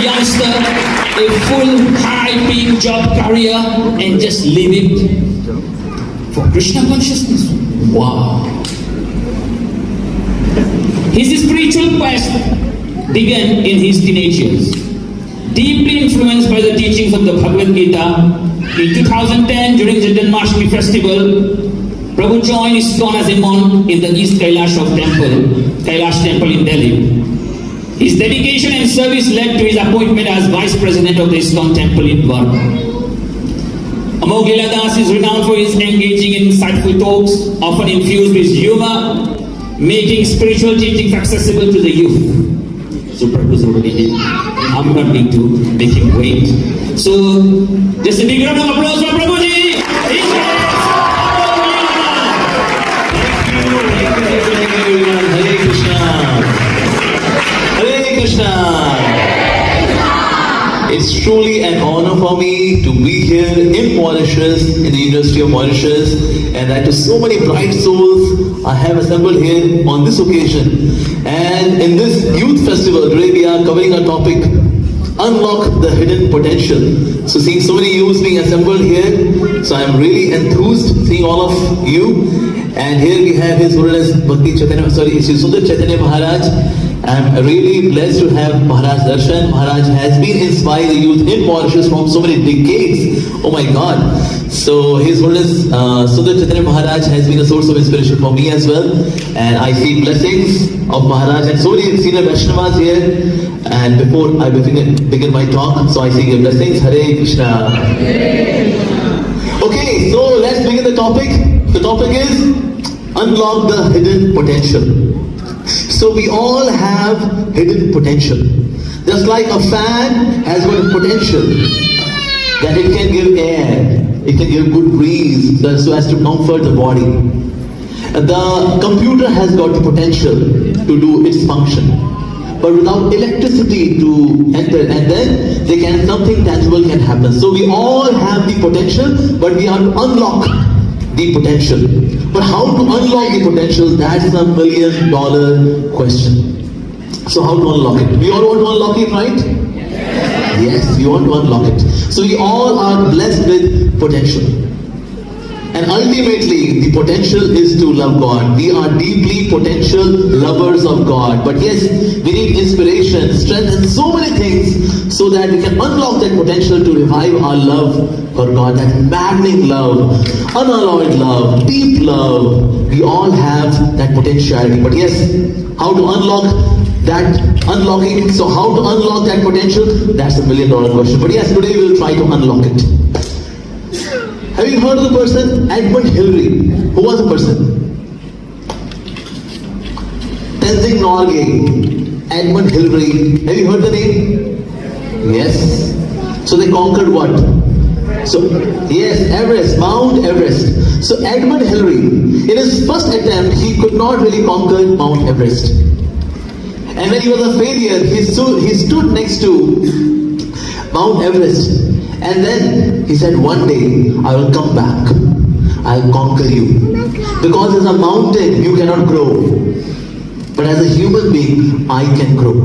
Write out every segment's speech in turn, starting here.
youngster a full high-paying job career and just leave it for Krishna consciousness. Wow. His spiritual quest began in his teenage years. Deeply influenced by the teachings of the Bhagavad Gita, in 2010 during the Janmashtami festival, Prabhu joined ISKCON as a monk in the East Kailash Temple in Delhi. His dedication and service led to his appointment as Vice President of the ISKCON Temple in Dwarka. Amogh Lila Das is renowned for his engaging and insightful talks, often infused with humor, making spiritual teachings accessible to the youth. So Prabhu is already here. I'm not going to make him wait. So, just a big round of applause for Prabhuji! Hare Krishna. Hare Krishna. It's truly an honor for me to be here in Mauritius, in the University of Mauritius, and that to so many bright souls I have assembled here on this occasion. And in this youth festival, today we are covering a topic, unlock the hidden potential. So seeing so many youths being assembled here, so I'm really enthused seeing all of you. And here we have His Holiness Bhakti Chaitanya, Sri Sundar Chaitanya Maharaj. I'm really blessed to have Maharaj Darshan. Maharaj has been inspiring the youth in Mauritius from so many decades. Oh my God. So His Holiness Sundar Chaitanya Maharaj has been a source of inspiration for me as well. And I see blessings of Maharaj and so many senior Vaishnavas here. And before I begin my talk, so I see your blessings. Hare Krishna. Okay, so let's begin the topic. The topic is unlock the hidden potential. So we all have hidden potential. Just like a fan has got potential that it can give air, it can give good breeze so as to comfort the body. The computer has got the potential to do its function. But without electricity to enter, and then something tangible can happen. So we all have the potential, but we have to unlock the potential. But how to unlock the potential? That's a $1 million question. So how to unlock it? We all want to unlock it, right? Yes, we want to unlock it. So we all are blessed with potential. And ultimately, the potential is to love God. We are deeply potential lovers of God. But yes, we need inspiration, strength, and so many things so that we can unlock that potential to revive our love for God. That maddening love, unalloyed love, deep love. We all have that potentiality. But yes, how to unlock that unlocking? So how to unlock that potential? That's a $1 million question. But yes, today we will try to unlock it. Have you heard of the person Edmund Hillary? Who was the person? Tenzing Norgay, Edmund Hillary. Have you heard the name? Yes. So they conquered what? So yes, Everest, Mount Everest. So Edmund Hillary, in his first attempt, he could not really conquer Mount Everest. And when he was a failure, he stood next to Mount Everest. And then he said, one day I will come back. I'll conquer you. Because as a mountain you cannot grow. But as a human being, I can grow.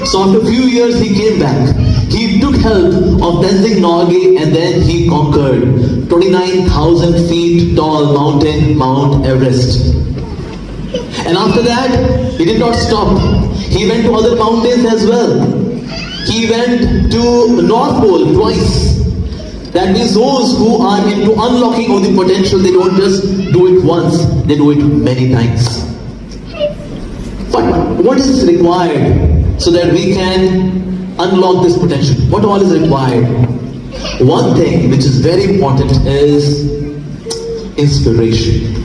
So after a few years he came back. He took help of Tenzing Norgay and then he conquered 29,000 feet tall mountain, Mount Everest. And after that, he did not stop. He went to other mountains as well. He went to North Pole twice. That means those who are into unlocking of the potential, they don't just do it once, they do it many times. But what is required so that we can unlock this potential? What all is required? One thing which is very important is inspiration.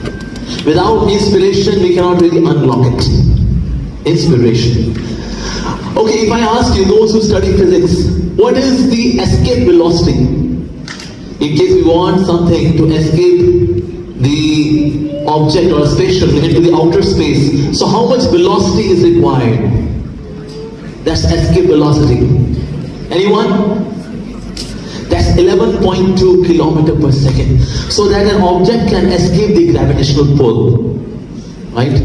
Without inspiration, we cannot really unlock it. Inspiration. Okay, if I ask you, those who study physics, what is the escape velocity? In case we want something to escape the object or a spaceship into the outer space, so how much velocity is required? That's escape velocity. Anyone? That's 11.2 kilometer per second. So that an object can escape the gravitational pull. Right?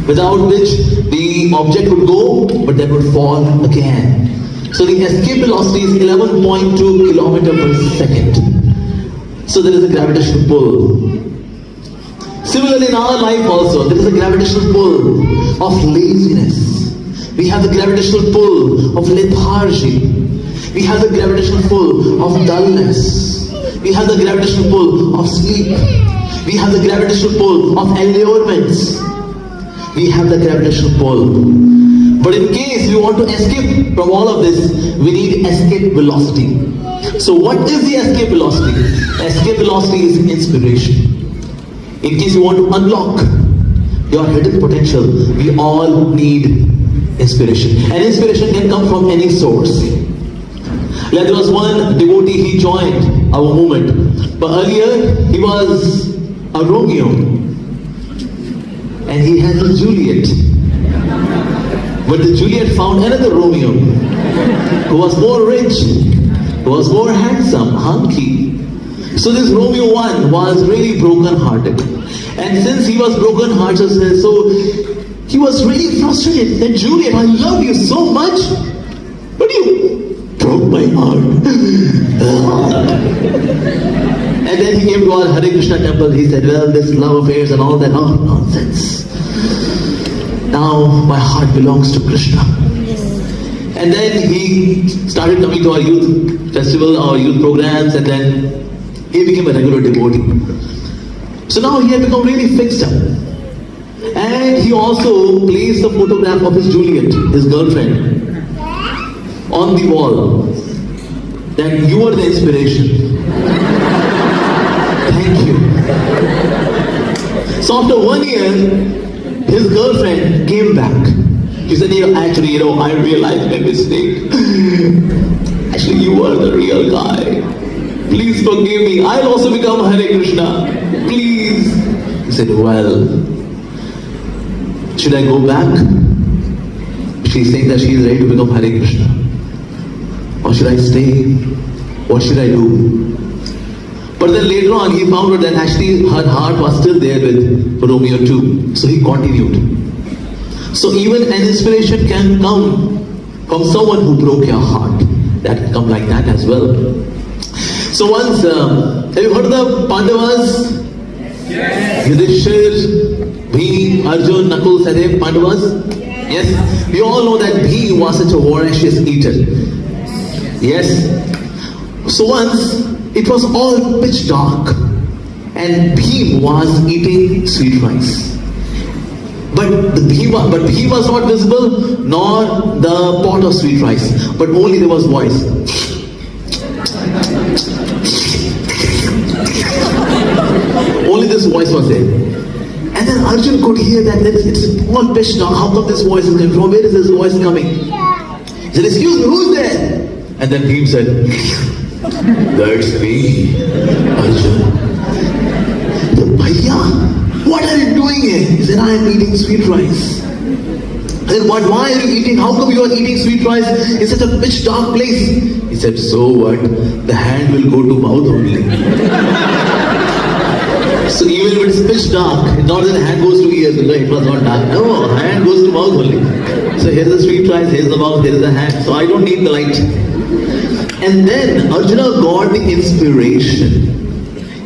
Without which the object would go, but then would fall again. So the escape velocity is 11.2 kilometer per second. So there is a gravitational pull. Similarly in our life also, there is a gravitational pull of laziness. We have the gravitational pull of lethargy. We have the gravitational pull of dullness. We have the gravitational pull of sleep. We have the gravitational pull of allurements. We have the gravitational pull. But in case we want to escape from all of this, we need escape velocity. So what is the escape velocity? Escape velocity is inspiration. In case you want to unlock your hidden potential, we all need inspiration. And inspiration can come from any source. Like there was one devotee, he joined our movement. But earlier, he was a Romeo. And he had a Juliet. But the Juliet found another Romeo who was more rich, who was more handsome, hunky. So this Romeo 1 was really broken-hearted. And since he was broken-hearted, so he was really frustrated. Then Juliet, I love you so much, but you broke my heart. And then he came to our Hare Krishna temple. He said, well, this love affairs and all that, oh, nonsense. Now my heart belongs to Krishna. And then he started coming to our youth festival, our youth programs, and then he became a regular devotee. So now he had become really fixed up. And he also placed the photograph of his Juliet, his girlfriend, on the wall. That you are the inspiration. Thank you. So after 1 year, his girlfriend came back. She said, actually, I realized my mistake. Actually, you are the real guy. Please forgive me. I'll also become Hare Krishna. Please. He said, well, should I go back? She's saying that she is ready to become Hare Krishna. Or should I stay? What should I do? But then later on, he found out that actually her heart was still there with Romeo too. So he continued. So even an inspiration can come from someone who broke your heart. That can come like that as well. So once, have you heard of the Pandavas? Yes. Yudhishthir, Bhim, Arjun, Nakul, Sahadev, Pandavas? Yes. We all know that Bhim was such a voracious eater. Yes. So once, it was all pitch dark and Bhim was eating sweet rice. But Bhim was not visible, nor the pot of sweet rice, but only there was voice. Only this voice was there. And then Arjun could hear that it's all pitch dark. How come this voice is coming from? Where is this voice coming? He said, excuse me, who's there? And then Bhim said, that's me, Arjun. Bhaiya, what are you doing here? He said, I am eating sweet rice. I said, but why are you eating? How come you are eating sweet rice in such a pitch dark place? He said, so what? The hand will go to mouth only. So even if it's pitch dark, not that the hand goes to ears, it was not dark. No, hand goes to mouth only. So here's the sweet rice, here's the mouth, here's the hand. So I don't need the light. And then Arjuna got the inspiration.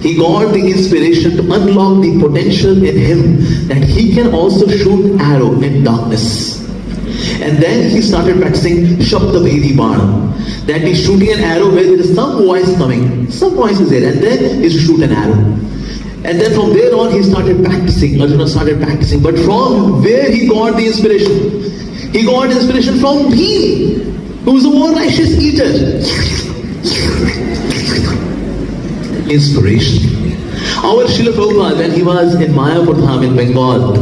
He got the inspiration to unlock the potential in him that he can also shoot arrow in darkness. And then he started practicing Shabda Bhedi Bana. That he's shooting an arrow where there is some voice coming. Some voice is there, and then he's to shoot an arrow. And then from there on he started practicing. Arjuna started practicing. But from where he got the inspiration? He got inspiration from Bhim, who is a voracious eater. Inspiration. Our Srila Prabhupada, when he was in Mayapur Dham in Bengal,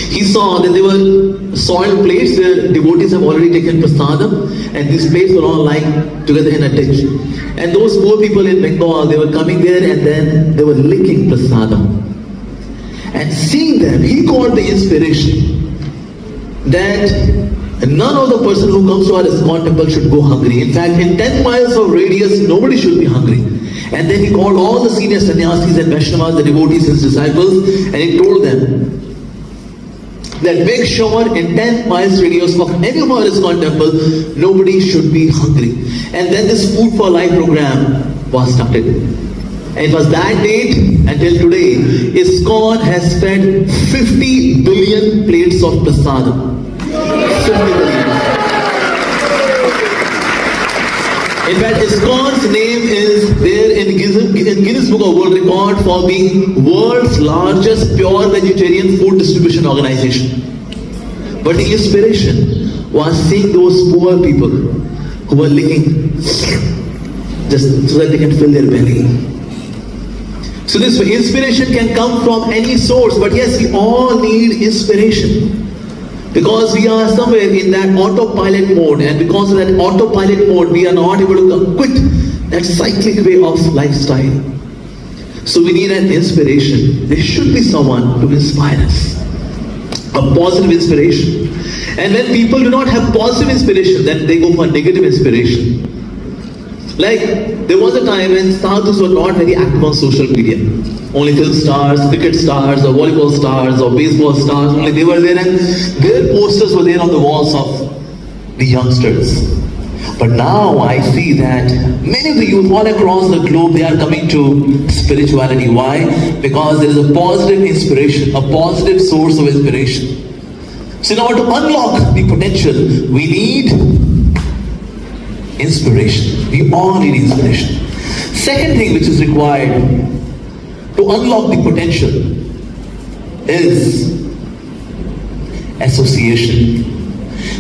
he saw that there were soil plates where devotees have already taken prasadam, and these plates were all lying together in a ditch. And those poor people in Bengal, they were coming there and then they were licking prasadam. And seeing them, he got the inspiration that none of the person who comes to our ISKCON temple should go hungry. In fact, in 10 miles of radius, nobody should be hungry. And then he called all the senior sannyasis and Vaishnavas, the devotees, his disciples, and he told them that make sure in 10 miles radius of any of our ISKCON temple, nobody should be hungry. And then this Food for Life program was started. And it was that date until today, ISKCON has fed 50 billion plates of prasadam. 50 billion. In fact, ISKCON's name is there in Guinness Book of World Record for being world's largest pure vegetarian food distribution organization. But the inspiration was seeing those poor people who were licking just so that they can fill their belly. So this inspiration can come from any source, but yes, we all need inspiration. Because we are somewhere in that autopilot mode, and because of that autopilot mode, we are not able to quit that cyclic way of lifestyle. So we need an inspiration. There should be someone to inspire us. A positive inspiration. And when people do not have positive inspiration, then they go for negative inspiration. Like, there was a time when sadhus were not very active on social media. Only film stars, cricket stars, or volleyball stars, or baseball stars, only they were there, and their posters were there on the walls of the youngsters. But now I see that many of the youth all across the globe, they are coming to spirituality. Why? Because there is a positive inspiration, a positive source of inspiration. So in order to unlock the potential, we need inspiration. We all need inspiration. Second thing which is required to unlock the potential is association.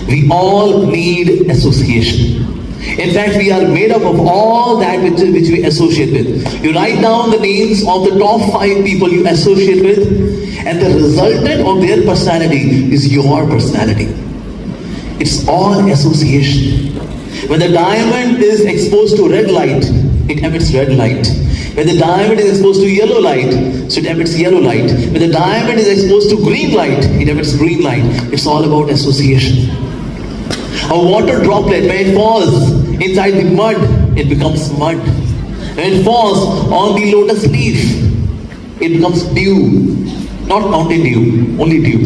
We all need association. In fact, we are made up of all that which we associate with. You write down the names of the top 5 people you associate with, and the resultant of their personality is your personality. It's all association. When the diamond is exposed to red light, it emits red light. When the diamond is exposed to yellow light, so it emits yellow light. When the diamond is exposed to green light, it emits green light. It's all about association. A water droplet, when it falls inside the mud, it becomes mud. When it falls on the lotus leaf, it becomes dew. Not mountain dew, only dew.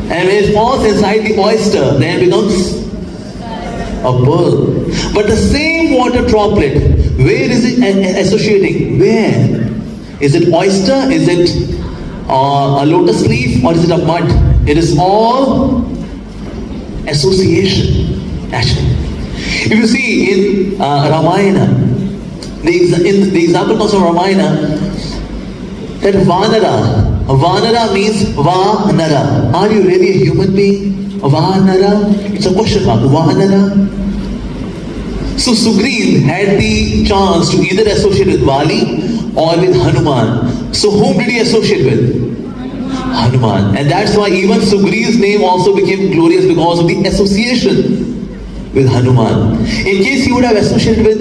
And when it falls inside the oyster, then it becomes a pearl. But the same water droplet, where is it associating? Where? Is it oyster? Is it a lotus leaf? Or is it a mud? It is all association. Actually, if you see in Ramayana, the example comes from Ramayana, that Vanara means Vanara. Are you really a human being? Vanara? It's a question mark. Vanara? So Sugriv had the chance to either associate with Vali or with Hanuman. So whom did he associate with? Hanuman. And that's why even Sugriv's name also became glorious because of the association with Hanuman. In case he would have associated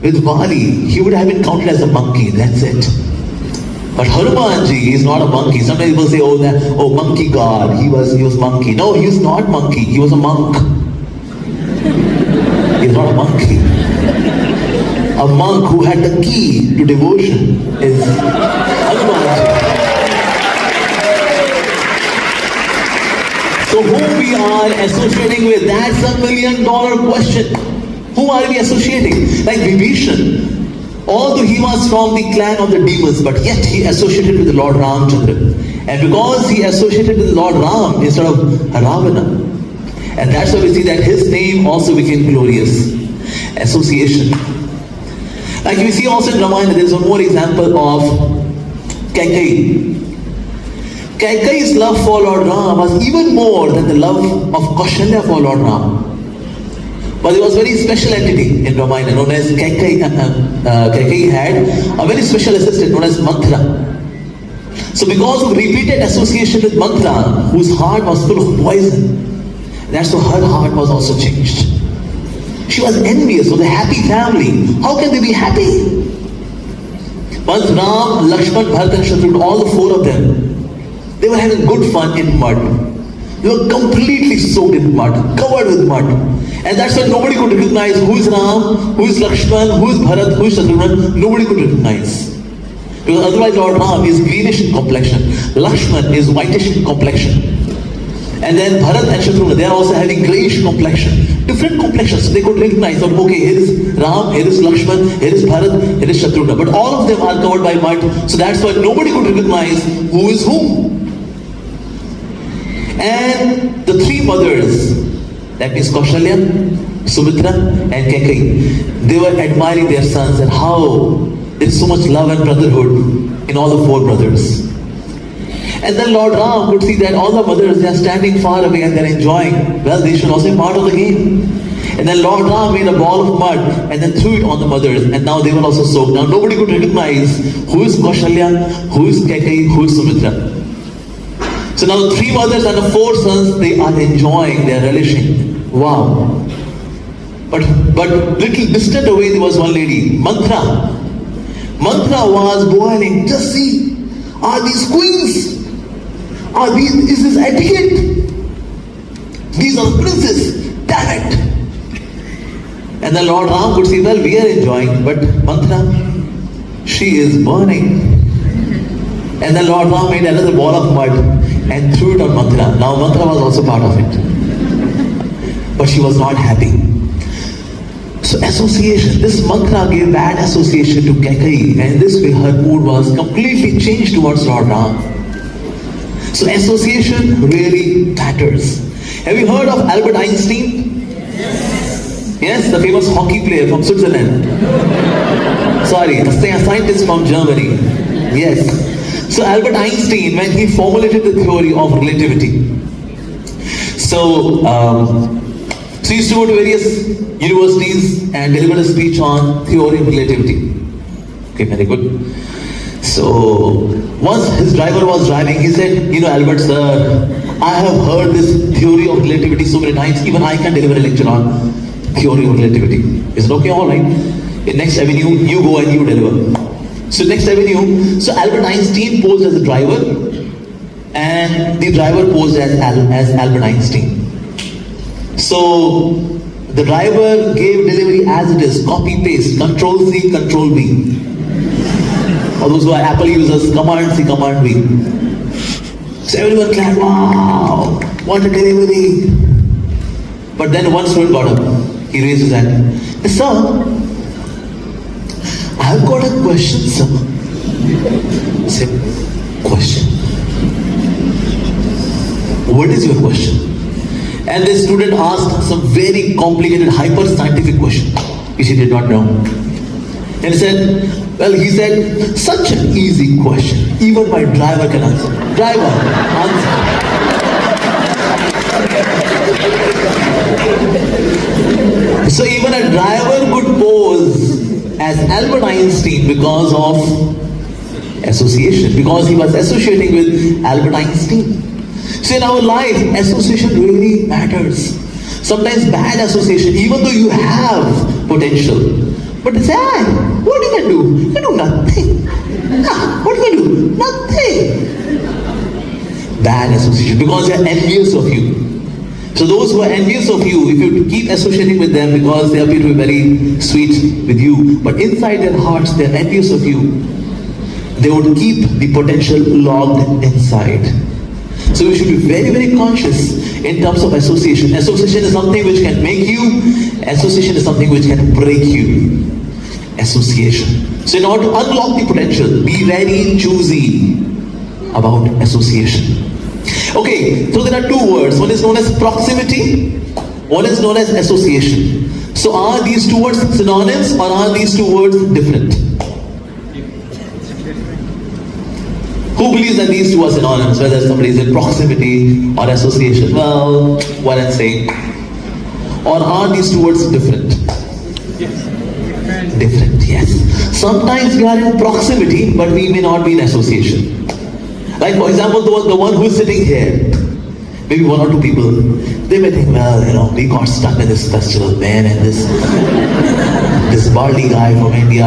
with Vali, he would have been counted as a monkey. That's it. But Hanumanji is not a monkey. Sometimes people say, oh, monkey god, he was monkey. No, he was not monkey. He was a monk. He's not a monkey. A monk who had the key to devotion is Hanumanji. So who we are associating with, that's $1 million question. Who are we associating? Like Vibhishan. Although he was from the clan of the demons, but yet he associated with the Lord Ramchandra. And because he associated with the Lord Ram instead of Ravana. And that's why we see that his name also became glorious. Association. Like we see also in Ramayana, there's one more example of Kaikeyi. Kaikeyi's love for Lord Ram was even more than the love of Kaushalya for Lord Ram. But there was a very special entity in Ramayana known as Kaikeyi. Kaikeyi had a very special assistant known as Manthara. So because of repeated association with Manthara, whose heart was full of poison, that's why her heart was also changed. She was envious of the happy family. How can they be happy? Once Ram, Lakshman, Bharat and Shatrugna, all the 4 of them, they were having good fun in mud. They were completely soaked in mud, covered with mud. And that's why nobody could recognize who is Ram, who is Lakshman, who is Bharat, who is Shatrugna. Nobody could recognize. Because otherwise Lord Ram is greenish in complexion. Lakshman is whitish in complexion. And then Bharat and Shatrugna, they are also having greyish complexion. Different complexions. They could recognize that, okay, here is Ram, here is Lakshman, here is Bharat, here is Shatrugna. But all of them are covered by mud. So that's why nobody could recognize who is whom. And the three mothers, that means Kaushalya, Sumitra and Kaikeyi, they were admiring their sons and how there is so much love and brotherhood in all the four brothers. And then Lord Ram could see that all the mothers, they are standing far away and they are enjoying. Well, they should also be part of the game. And then Lord Ram made a ball of mud and then threw it on the mothers, and now they were also soaked. Now nobody could recognize who is Kaushalya, who is Kaikeyi, who is Sumitra. So now the three mothers and the four sons, they are enjoying, they are relishing. Wow. But little distant away there was one lady, Mantra. Mantra was boiling. Just see, are these queens? Is this etiquette? These are the princes. Damn it. And then Lord Ram could see, well, we are enjoying, but Mantra, she is burning. And then Lord Ram made another ball of mud and threw it on Mantra. Now Mantra was also part of it. But she was not happy. So association, this Mantra gave bad association to Kaikeyi, and this way her mood was completely changed towards Lord Ram. So association really matters. Have you heard of Albert Einstein? Yes, the famous hockey player from Switzerland. Sorry, a scientist from Germany. Yes. So Albert Einstein, when he formulated the theory of relativity, so he used to go to various universities and deliver a speech on theory of relativity. Okay, very good. So once his driver was driving, he said, Albert sir, I have heard this theory of relativity so many times, even I can deliver a lecture on theory of relativity. Is it okay? All right. In next avenue, you go and you deliver. So next avenue, so Albert Einstein posed as a driver and the driver posed as Albert Einstein. So the driver gave delivery as it is, copy paste, control C, control V. For those who are Apple users, command C, command V. So everyone clapped, wow, what a delivery. But then one student got up. He raised his hand. Sir, I've got a question, sir. I said, question? What is your question? And the student asked some very complicated, hyper-scientific question, which he did not know. And he said, such an easy question. Even my driver can answer. Driver, answer. So even a driver could pose as Albert Einstein because of association, because he was associating with Albert Einstein. So in our life, association really matters. Sometimes bad association, even though you have potential, but they say, what you can do? You can do nothing. What you can do? Nothing. Bad association, because they are envious of you. So those who are envious of you, if you keep associating with them because they appear to be very sweet with you, but inside their hearts they are envious of you, they would keep the potential locked inside. So we should be very, very conscious in terms of association. Association is something which can make you, association is something which can break you. Association. So in order to unlock the potential, be very choosy about association. Okay, so there are two words. One is known as proximity, one is known as association. So are these two words synonyms or are these two words different? Who believes that these two are synonyms, whether somebody is in proximity or association? Well, what I'm saying. Or are these two words different? Different, yes. Sometimes we are in proximity, but we may not be in association. Like for example, the one who is sitting here, maybe one or two people, they may think, well, we got stuck in this festival, man, and this baldy guy from India,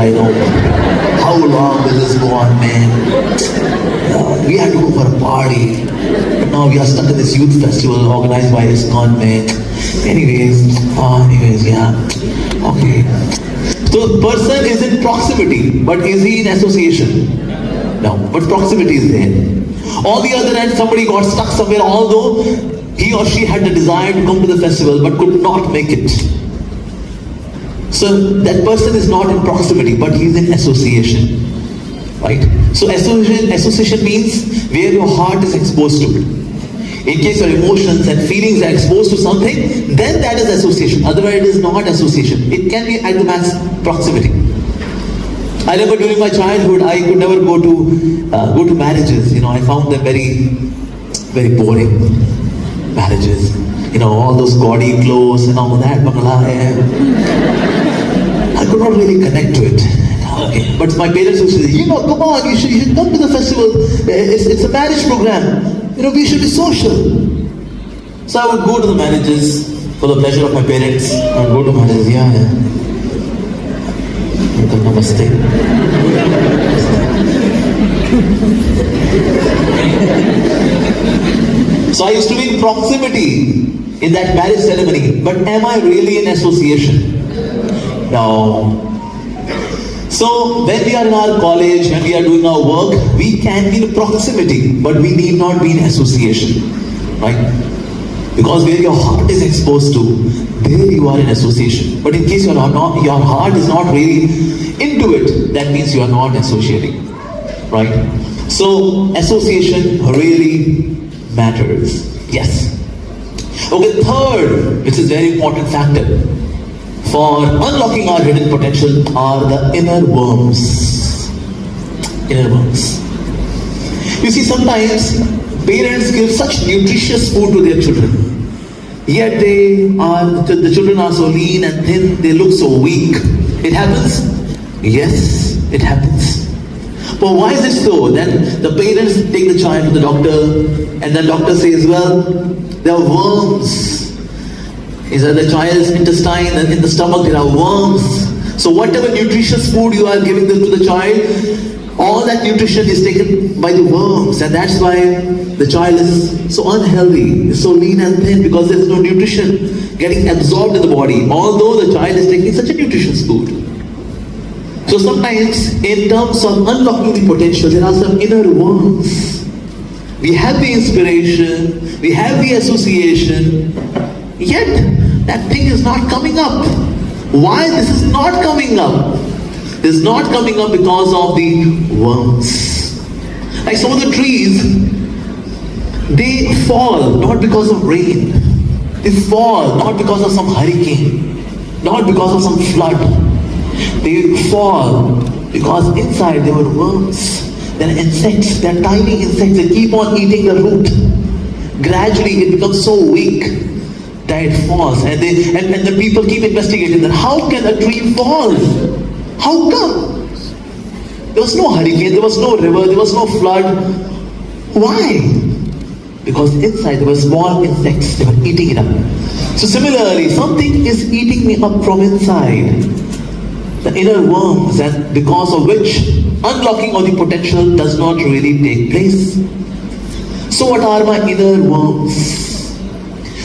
how long will this go on, man? We had to go for a party, but now we are stuck in this youth festival organized by ISKCON, man. Anyways, yeah, okay. So the person is in proximity, but is he in association? now, but proximity is there. On the other hand, somebody got stuck somewhere, although he or she had the desire to come to the festival but could not make it. So that person is not in proximity, but he is in association. Right? So association means where your heart is exposed to. In case your emotions and feelings are exposed to something, then that is association. Otherwise, it is not association. It can be at the max proximity. I remember during my childhood, I could never go to marriages. I found them very, very boring. Marriages, all those gaudy clothes and all that. I could not really connect to it. Okay. But my parents would say, come on, you should come to the festival. It's a marriage program. We should be social. So I would go to the marriages for the pleasure of my parents. I would go to marriages, Namaste. So I used to be in proximity in that marriage ceremony. But am I really in association? No. So when we are in our college, when we are doing our work, we can be in proximity, but we need not be in association, right? Because where your heart is exposed to, there you are in association. But in case your heart is not really into it, that means you are not associating, right? So association really matters. Yes. Okay, third, which is very important factor for unlocking our hidden potential, are the inner worms. Inner worms. You see, sometimes parents give such nutritious food to their children, yet the children are so lean and thin, they look so weak. It happens? Yes, it happens. But why is it so? Then the parents take the child to the doctor, and the doctor says, well, there are worms. Is that the child's intestine and in the stomach there are worms. So whatever nutritious food you are giving them to the child, all that nutrition is taken by the worms, and that's why the child is so unhealthy, is so lean and thin, because there is no nutrition getting absorbed in the body, although the child is taking such a nutritious food. So sometimes in terms of unlocking the potential, there are some inner worms. We have the inspiration, we have the association, yet that thing is not coming up. Why this is not coming up? This is not coming up because of the worms. Like some of the trees, they fall not because of rain. They fall not because of some hurricane, not because of some flood. They fall because inside there were worms. There are insects, there are tiny insects that keep on eating the root. Gradually it becomes so weak that it falls, and the people keep investigating that how can a tree fall? How come? There was no hurricane, there was no river, there was no flood. Why? Because inside there were small insects, they were eating it up. So similarly, something is eating me up from inside. The inner worms, and because of which unlocking of the potential does not really take place. So what are my inner worms?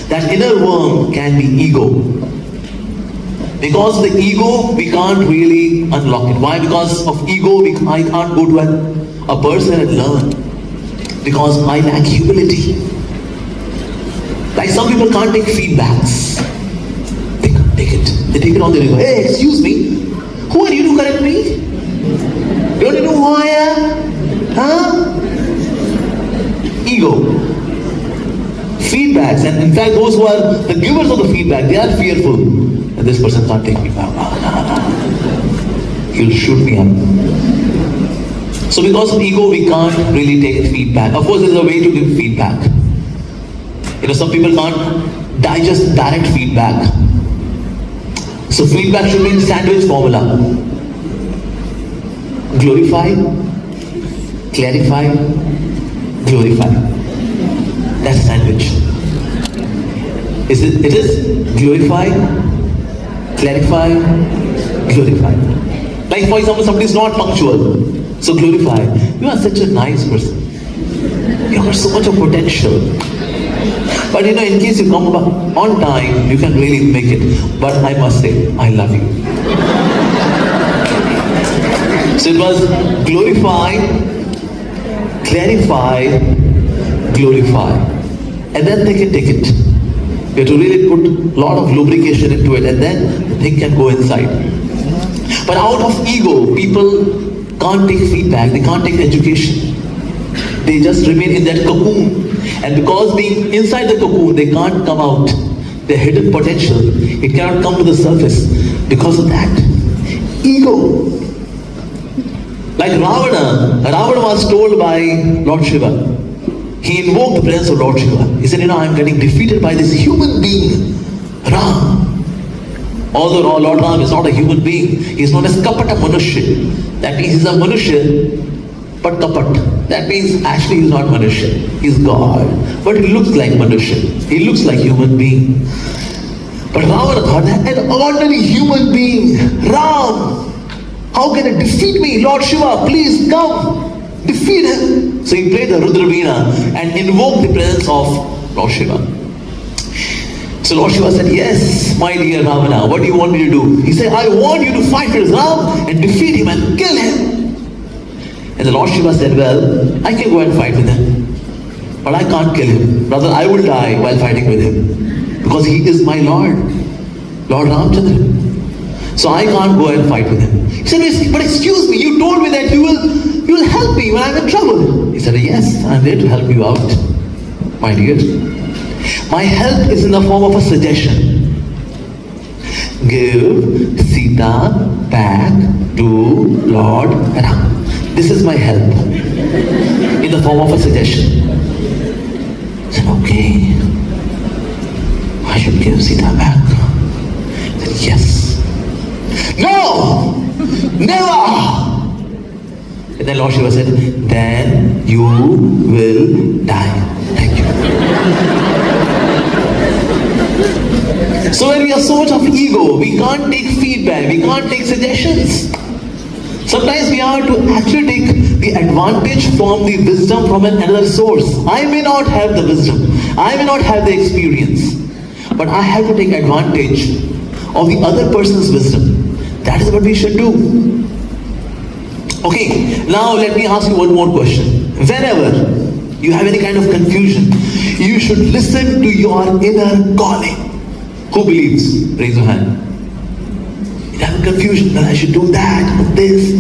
That inner worm can be ego. Because of the ego, we can't really unlock it. Why? Because of ego, I can't go to a person and learn. Because I lack humility. Like some people can't take feedbacks. They can't take it. They take it on their ego. Hey, excuse me. Who are you to correct me? Don't you know who I am? Huh? Ego. Feedbacks, and in fact those who are the givers of the feedback, they are fearful that this person can't take me back. He'll shoot me up. So because of ego, we can't really take feedback. Of course, there's a way to give feedback. Some people can't digest direct feedback. So feedback should be in sandwich formula. Glorify, clarify, glorify. That's sandwich. It is glorify, clarify, glorify. Like for example, somebody is not punctual. So glorify. You are such a nice person. You have so much of potential. But in case you come on time, you can really make it. But I must say, I love you. So it was glorify, clarify, glorify. And then they can take it. You have to really put a lot of lubrication into it, and then the thing can go inside. But out of ego, people can't take feedback, they can't take education. They just remain in that cocoon. And because being inside the cocoon, they can't come out. Their hidden potential, it cannot come to the surface because of that. Ego. Like Ravana was told by Lord Shiva. He invoked the presence of Lord Shiva. He said, I'm getting defeated by this human being, Ram. Although Lord Ram is not a human being, he is known as Kapata Manushya. That means he is a Manushya, but Kapat. That means actually he is not Manushya, he is God. But he looks like Manushya, he looks like human being. But Ravana thought that an ordinary human being, Ram, how can it defeat me? Lord Shiva, please come, defeat him. So he played the Rudra Veena and invoked the presence of Lord Shiva. So Lord Shiva said, yes, my dear Ravana, what do you want me to do? He said, I want you to fight with Ram and defeat him and kill him. And the Lord Shiva said, well, I can go and fight with him, but I can't kill him. Rather, I will die while fighting with him, because he is my Lord, Lord Ramchandra. So I can't go and fight with him. He said, but excuse me, you told me that you will help me when I'm in trouble. He said, yes, I'm there to help you out, my dear. My help is in the form of a suggestion. Give Sita back to Lord Ram. This is my help in the form of a suggestion. I said, okay, I should give Sita back. I said, yes. No! Never! And then Lord Shiva said, then you will die. Thank you. So when we have so much of ego, we can't take feedback, we can't take suggestions. Sometimes we have to actually take the advantage from the wisdom from another source. I may not have the wisdom, I may not have the experience, but I have to take advantage of the other person's wisdom. That is what we should do. Okay, now let me ask you one more question. Whenever you have any kind of confusion, you should listen to your inner calling. Who believes? Raise your hand. You have a confusion that I should do that, this,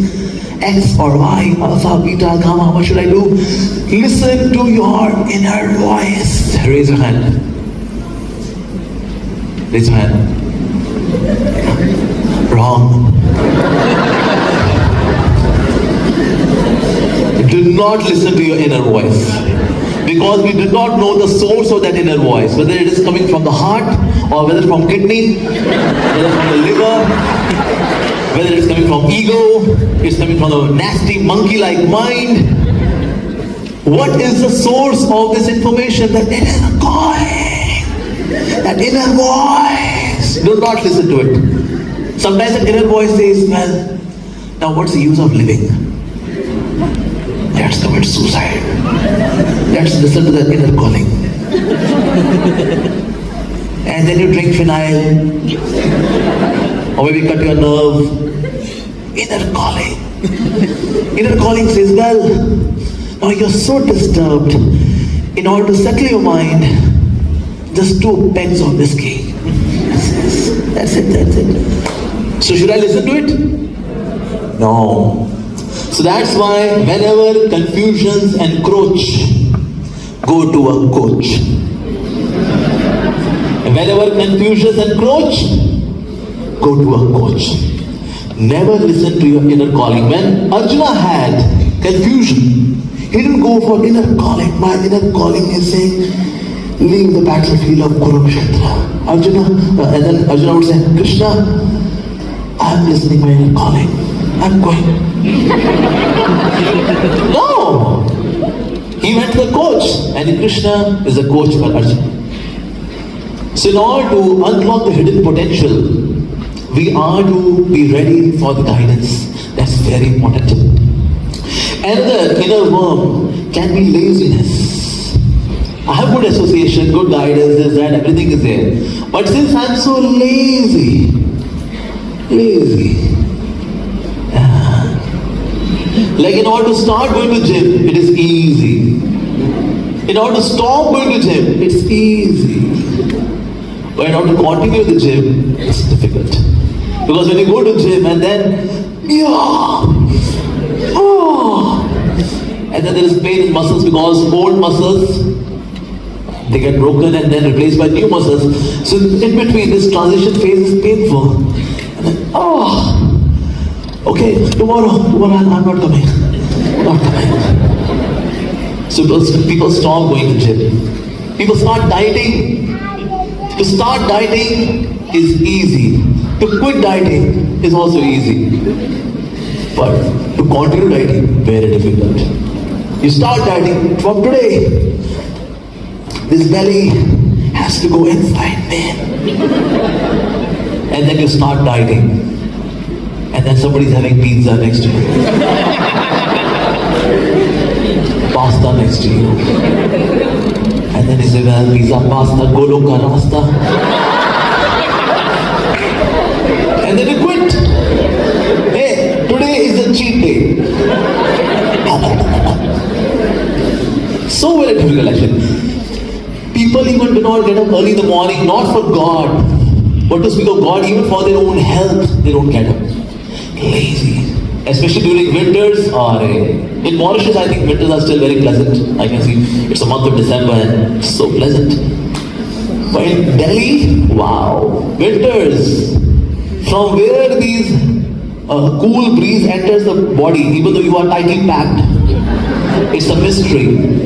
X or Y, alpha, beta, gamma, what should I do? Listen to your inner voice. Raise your hand. Raise your hand. Wrong. Do not listen to your inner voice, because we do not know the source of that inner voice, whether it is coming from the heart, or whether from kidney, whether from the liver, whether it's coming from ego, it's coming from a nasty monkey-like mind. What is the source of this information? That inner calling, that inner voice. Do not listen to it. Sometimes that inner voice says, well, now what's the use of living? Let's commit suicide. Let's listen to the inner calling. And then you drink phenyl, or maybe cut your nerve. Inner calling. Inner calling says, well, now you're so disturbed. In order to settle your mind, just 2 pegs of whiskey. That's it. So should I listen to it? No. So that's why whenever confusions encroach, go to a coach. And whenever confusions encroach, go to a coach. Never listen to your inner calling. When Arjuna had confusion, he didn't go for inner calling. My inner calling is saying, leave the battlefield of Kurukshetra. And then Arjuna would say, Krishna, I'm listening my inner calling. I'm going. No! He went to the coach, and Krishna is a coach for Arjuna. So in order to unlock the hidden potential, we are to be ready for the guidance. That's very important. Another inner worm can be laziness. I have good association, good guidance, this, that, everything is there. But since I'm so lazy, Like in order to start going to gym, it is easy. In order to stop going to gym, it's easy. But in order to continue the gym, it's difficult. Because when you go to gym and then, and then there is pain in muscles because old muscles, they get broken and then replaced by new muscles. So in between, this transition phase is painful. And then, okay, tomorrow I'm not coming. Not coming. So people stop going to gym. People start dieting. To start dieting is easy. To quit dieting is also easy. But to continue dieting, very difficult. You start dieting from today. This belly has to go inside, man. And then you start dieting. And then somebody's having pizza next to you. Pasta next to you. And then you say, well, pizza, pasta, golo ka rasta. And then you quit. Hey, today is a cheat day. So very difficult actually. People even do not get up early in the morning, not for God, but to speak of God, even for their own health, they don't get up. Lazy. Especially during winters or in Mauritius, I think winters are still very pleasant. I can see it's a month of December and it's so pleasant. But in Delhi, wow, winters, from where these cool breeze enters the body, even though you are tightly packed, it's a mystery.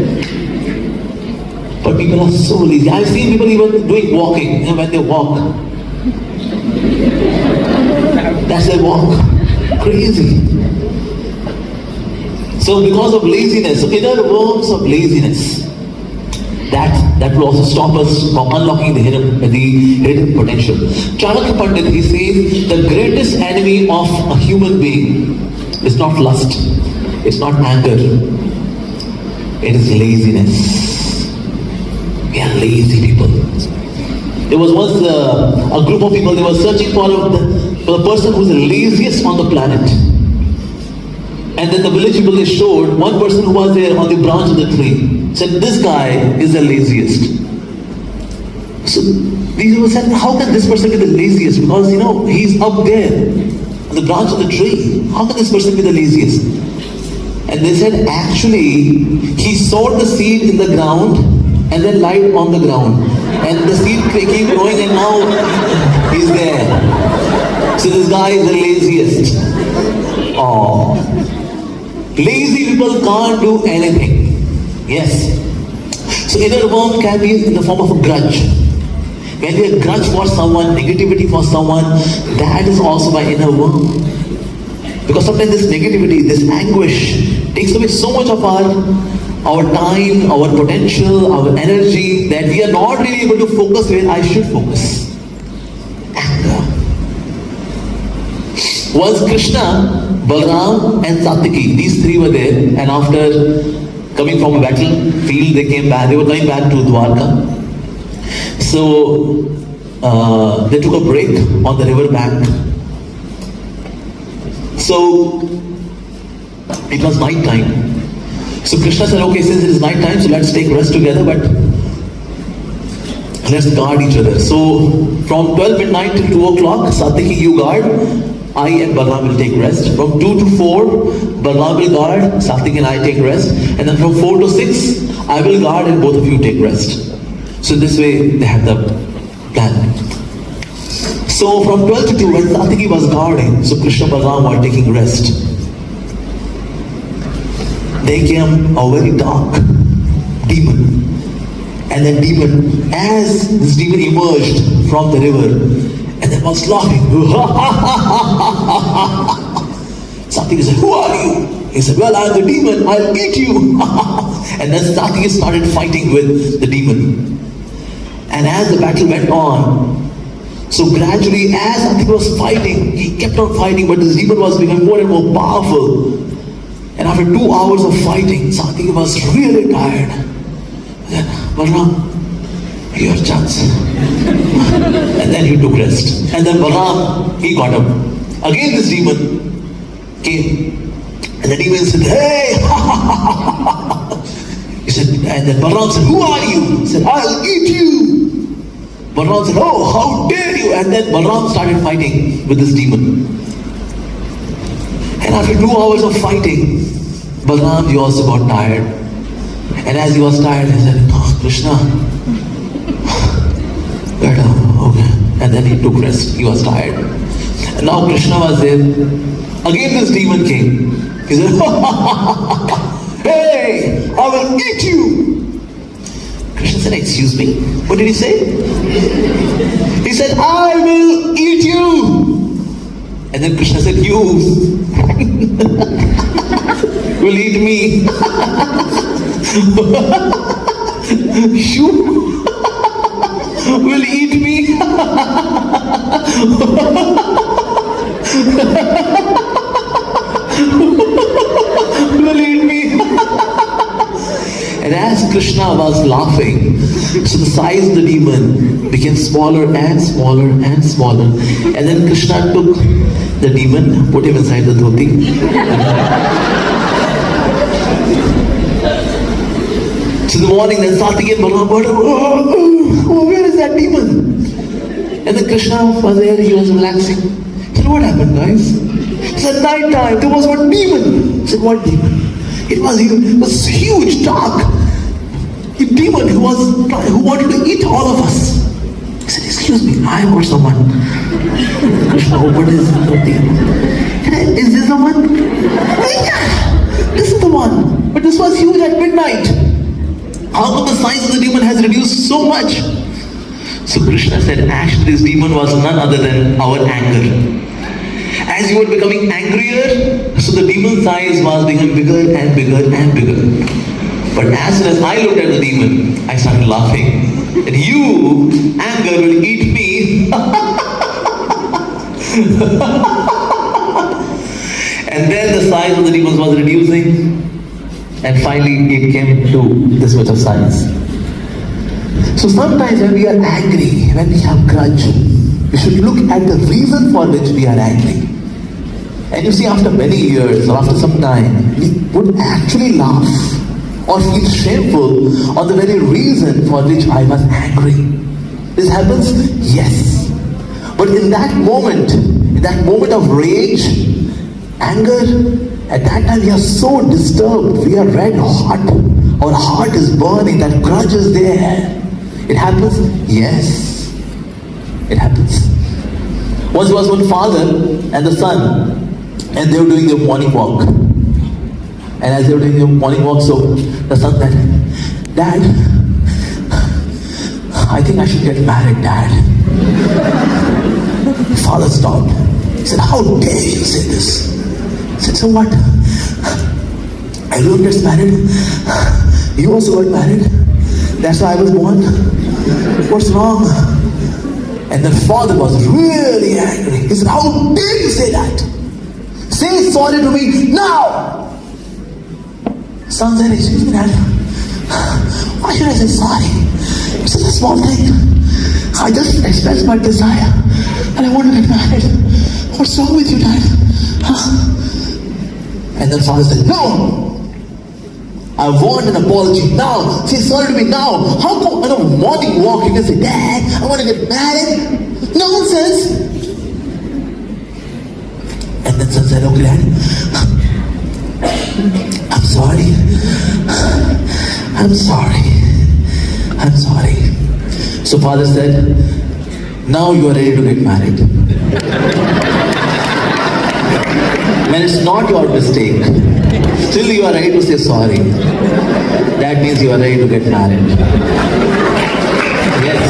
But people are so lazy. I've seen people even doing walking, and when they walk, that's their walk. Crazy. So because of laziness, so inner worms of laziness, that will also stop us from unlocking the hidden potential. Chanakya Pandit, he says, the greatest enemy of a human being is not lust, it's not anger, it is laziness. We are lazy people. There was once a group of people, they were searching for the person who's the laziest on the planet. And then the village people, they showed one person who was there on the branch of the tree. Said, this guy is the laziest. So these people said, how can this person be the laziest? Because he's up there on the branch of the tree. How can this person be the laziest? And they said, actually, he sowed the seed in the ground and then lied on the ground. And the seed keep growing and now he's there. So this guy is the laziest. Oh. Lazy people can't do anything. Yes. So inner worm can be in the form of a grudge. When we have grudge for someone, negativity for someone, that is also my inner worm. Because sometimes this negativity, this anguish takes away so much of our time, our potential, our energy, that we are not really able to focus where I should focus. Anger. Once Krishna, Balram and Satyaki, these three were there, and after coming from a battlefield, they came back. They were coming back to Dwarka. So they took a break on the river bank. So it was night time. So Krishna said, okay, since it is night time, so let's take rest together, but let's guard each other. So from 12 midnight till 2 o'clock, Satyaki, you guard. I and Balram will take rest. From 2 to 4, Balram will guard, Satyaki and I take rest. And then from 4 to 6, I will guard and both of you take rest. So this way they have the plan. So from 12 to 2, when Satyaki was guarding, so Krishna and Balram were taking rest. There came a very dark demon. And that demon, as this demon emerged from the river, and then was laughing. Satyaki said, who are you? He said, well, I am the demon, I'll eat you. And then Satyaki started fighting with the demon. And as the battle went on, so gradually as Satyaki was fighting, he kept on fighting, but this demon was becoming more and more powerful. And after 2 hours of fighting, Satyaki was really tired. Then, Balram, your chance. And then he took rest. And then Balram, he got up. Again this demon came. And the demon said, hey! He said, and then Balaram said, who are you? He said, I'll eat you. Balaram said, oh, how dare you? And then Balaram started fighting with this demon. And after 2 hours of fighting, Balaram, he also got tired. And as he was tired, he said, oh, Krishna, better, okay. And then he took rest. He was tired. And now Krishna was there. Again this demon came. He said, hey, I will eat you. Krishna said, excuse me, what did he say? He said, I will eat you. And then Krishna said, you will eat me. You will eat me. Will eat me. And as Krishna was laughing, so the size of the demon became smaller and smaller and smaller. And then Krishna took the demon, put him inside the dhoti. So in the morning, then Satvik and Balaram, oh, where is that demon? And then Krishna was there, he was relaxing. He said, what happened, guys? He said, night time, there was one demon. He said, what demon? It was huge, dark. A demon who wanted to eat all of us. He said, excuse me, I or someone. Krishna opened his dhoti. Is this the one? Yeah, this is the one. But this was huge at midnight. How come the size of the demon has reduced so much? So Krishna said, actually this demon was none other than our anger. As you were becoming angrier, so the demon's size was becoming bigger and bigger and bigger. But as soon as I looked at the demon, I started laughing. And you, anger, will eat me. And then the size of the demons was reducing. And finally it came to this much of size. So sometimes when we are angry, when we have grudge, we should look at the reason for which we are angry. And you see, after many years or after some time, we would actually laugh or feel shameful on the very reason for which I was angry. This happens? Yes. But in that moment of rage, anger, at that time we are so disturbed, we are red hot, our heart is burning, that grudge is there. It happens? Yes. It happens. Once there was one father and the son, and they were doing their morning walk. And as they were doing their morning walk, so the son said, Dad, I think I should get married, Dad. Father stopped. He said, how dare you say this? He said, so what? Everyone gets married. You also got married. That's why I was born. What's wrong? And the father was really angry. He said, how dare you say that? Say sorry to me now. Son said, excuse me, Dad. Why should I say sorry? It's such a small thing. I just expressed my desire and I want to get married. What's wrong with you, Dad? And then father said, no. I want an apology now. Say sorry to me now. How come on a morning walk you can say, Dad, I want to get married? Nonsense. And then son said, okay, Dad, I'm sorry. I'm sorry. I'm sorry. So father said, now you are ready to get married. When it's not your mistake, still you are ready to say sorry. That means you are ready to get married. Yes.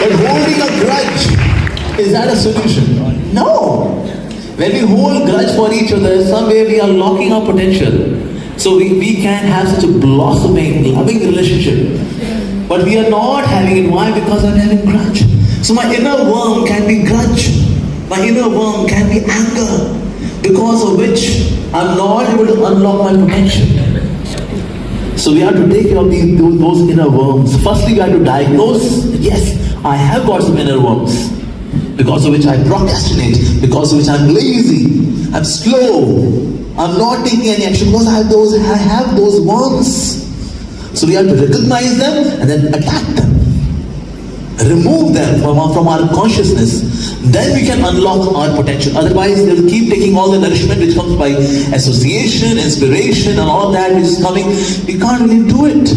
But holding a grudge, is that a solution? No. When we hold grudge for each other, somewhere we are locking our potential. So we can have such a blossoming, loving relationship. But we are not having it. Why? Because I'm having grudge. So my inner worm can be grudge. My inner worm can be anger. Because of which I'm not able to unlock my potential. So we have to take care of those inner worms. Firstly, we have to diagnose, yes, I have got some inner worms. because of which I procrastinate, because of which I'm lazy, I'm slow, I'm not taking any action because I have those wants. So we have to recognize them and then attack them. Remove them from our consciousness. Then we can unlock our potential. Otherwise, they will keep taking all the nourishment which comes by association, inspiration, and all that which is coming. We can't really do it.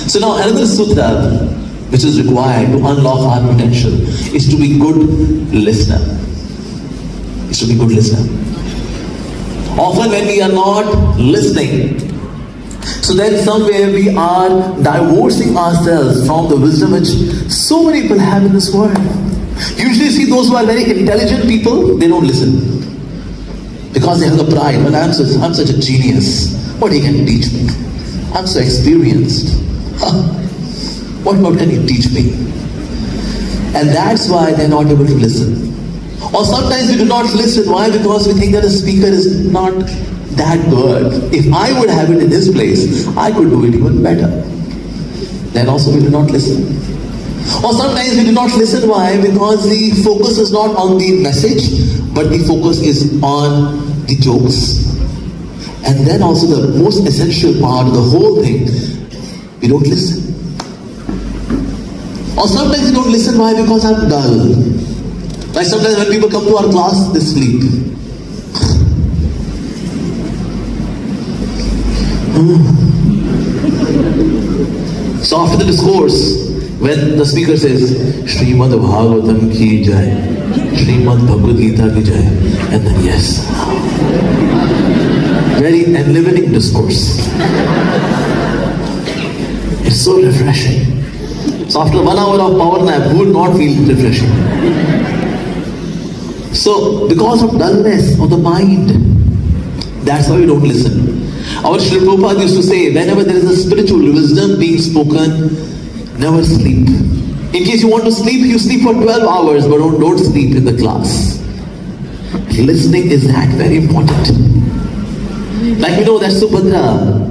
So now another sutra which is required to unlock our potential is to be good listener. Is to be good listener. Often when we are not listening, so then somewhere we are divorcing ourselves from the wisdom which so many people have in this world. Usually see those who are very intelligent people, they don't listen. Because they have the pride, well I'm such a genius. What he can teach me? I'm so experienced. What can he teach me? And that's why they're not able to listen. Or sometimes we do not listen. Why? Because we think that the speaker is not that good. If I would have it in his place, I could do it even better. Then also we do not listen. Or sometimes we do not listen. Why? Because the focus is not on the message, but the focus is on the jokes. And then also the most essential part of the whole thing, we don't listen. Or sometimes we don't listen. Why? Because I'm dull. Like sometimes when people come to our class, they sleep. So after the discourse, when the speaker says, Srimad Bhagavatam ki jai, Srimad Bhagavad Gita ki jai, and then yes, very enlivening discourse. It's so refreshing. So after 1 hour of power nap, who would not feel refreshing? So because of dullness of the mind, that's why we don't listen. Our Srila Prabhupada used to say, whenever there is a spiritual wisdom being spoken, never sleep. In case you want to sleep, you sleep for 12 hours, but don't sleep in the class. Listening is that very important. Like we know that Subhadra,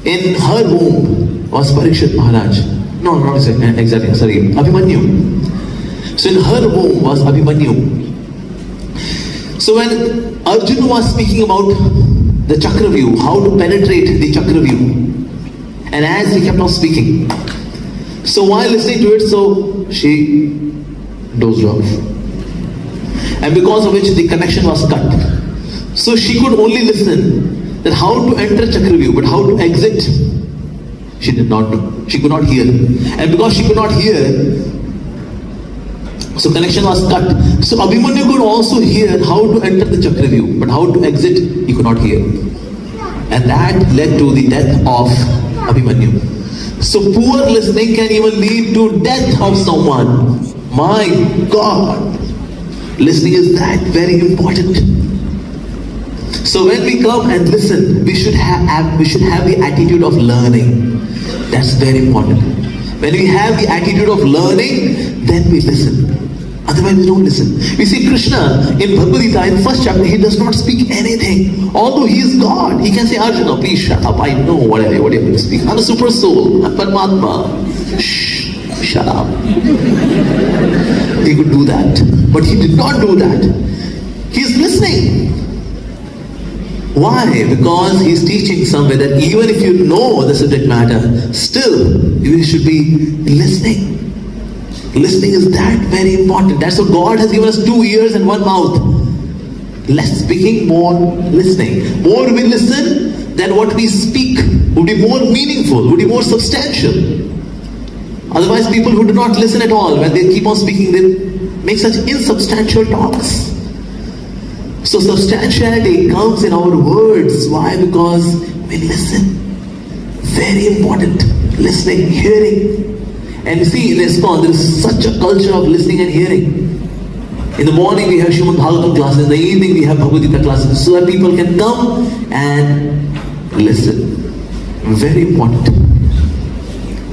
in her womb was Parikshit Maharaj. No, not exactly, sorry, Abhimanyu. So in her womb was Abhimanyu. So when Arjuna was speaking about the Chakravyuh, how to penetrate the Chakravyuh, and as he kept on speaking, so while listening to it, so she dozed off. And because of which the connection was cut. So she could only listen that how to enter Chakravyuh, but how to exit, she did not know. She could not hear. And because she could not hear, so connection was cut. So Abhimanyu could also hear how to enter the Chakravyuh, but how to exit, he could not hear. And that led to the death of Abhimanyu. So poor listening can even lead to death of someone. My God! Listening is that very important. So when we come and listen, we should have the attitude of learning. That's very important. When we have the attitude of learning, then we listen. Otherwise we don't listen. We see Krishna in Bhagavad Gita, in first chapter, he does not speak anything. Although he is God, he can say, Arjuna, please shut up. I know whatever you're going to speak. I'm a super soul. I'm Paramatma. Shh, shut up. He could do that. But he did not do that. He's listening. Why? Because he's teaching somewhere that even if you know the subject matter, still you should be listening. Listening is that very important. That's why God has given us 2 ears and 1 mouth. Less speaking, more listening. More we listen, then what we speak would be more meaningful, would be more substantial. Otherwise, people who do not listen at all, when they keep on speaking, they make such insubstantial talks. So substantiality comes in our words. Why? Because we listen. Very important. Listening, hearing. And you see, in ISKCON, there is such a culture of listening and hearing. In the morning we have Srimad Bhagavatam classes, in the evening we have Bhagavad Gita classes, so that people can come and listen. Very important.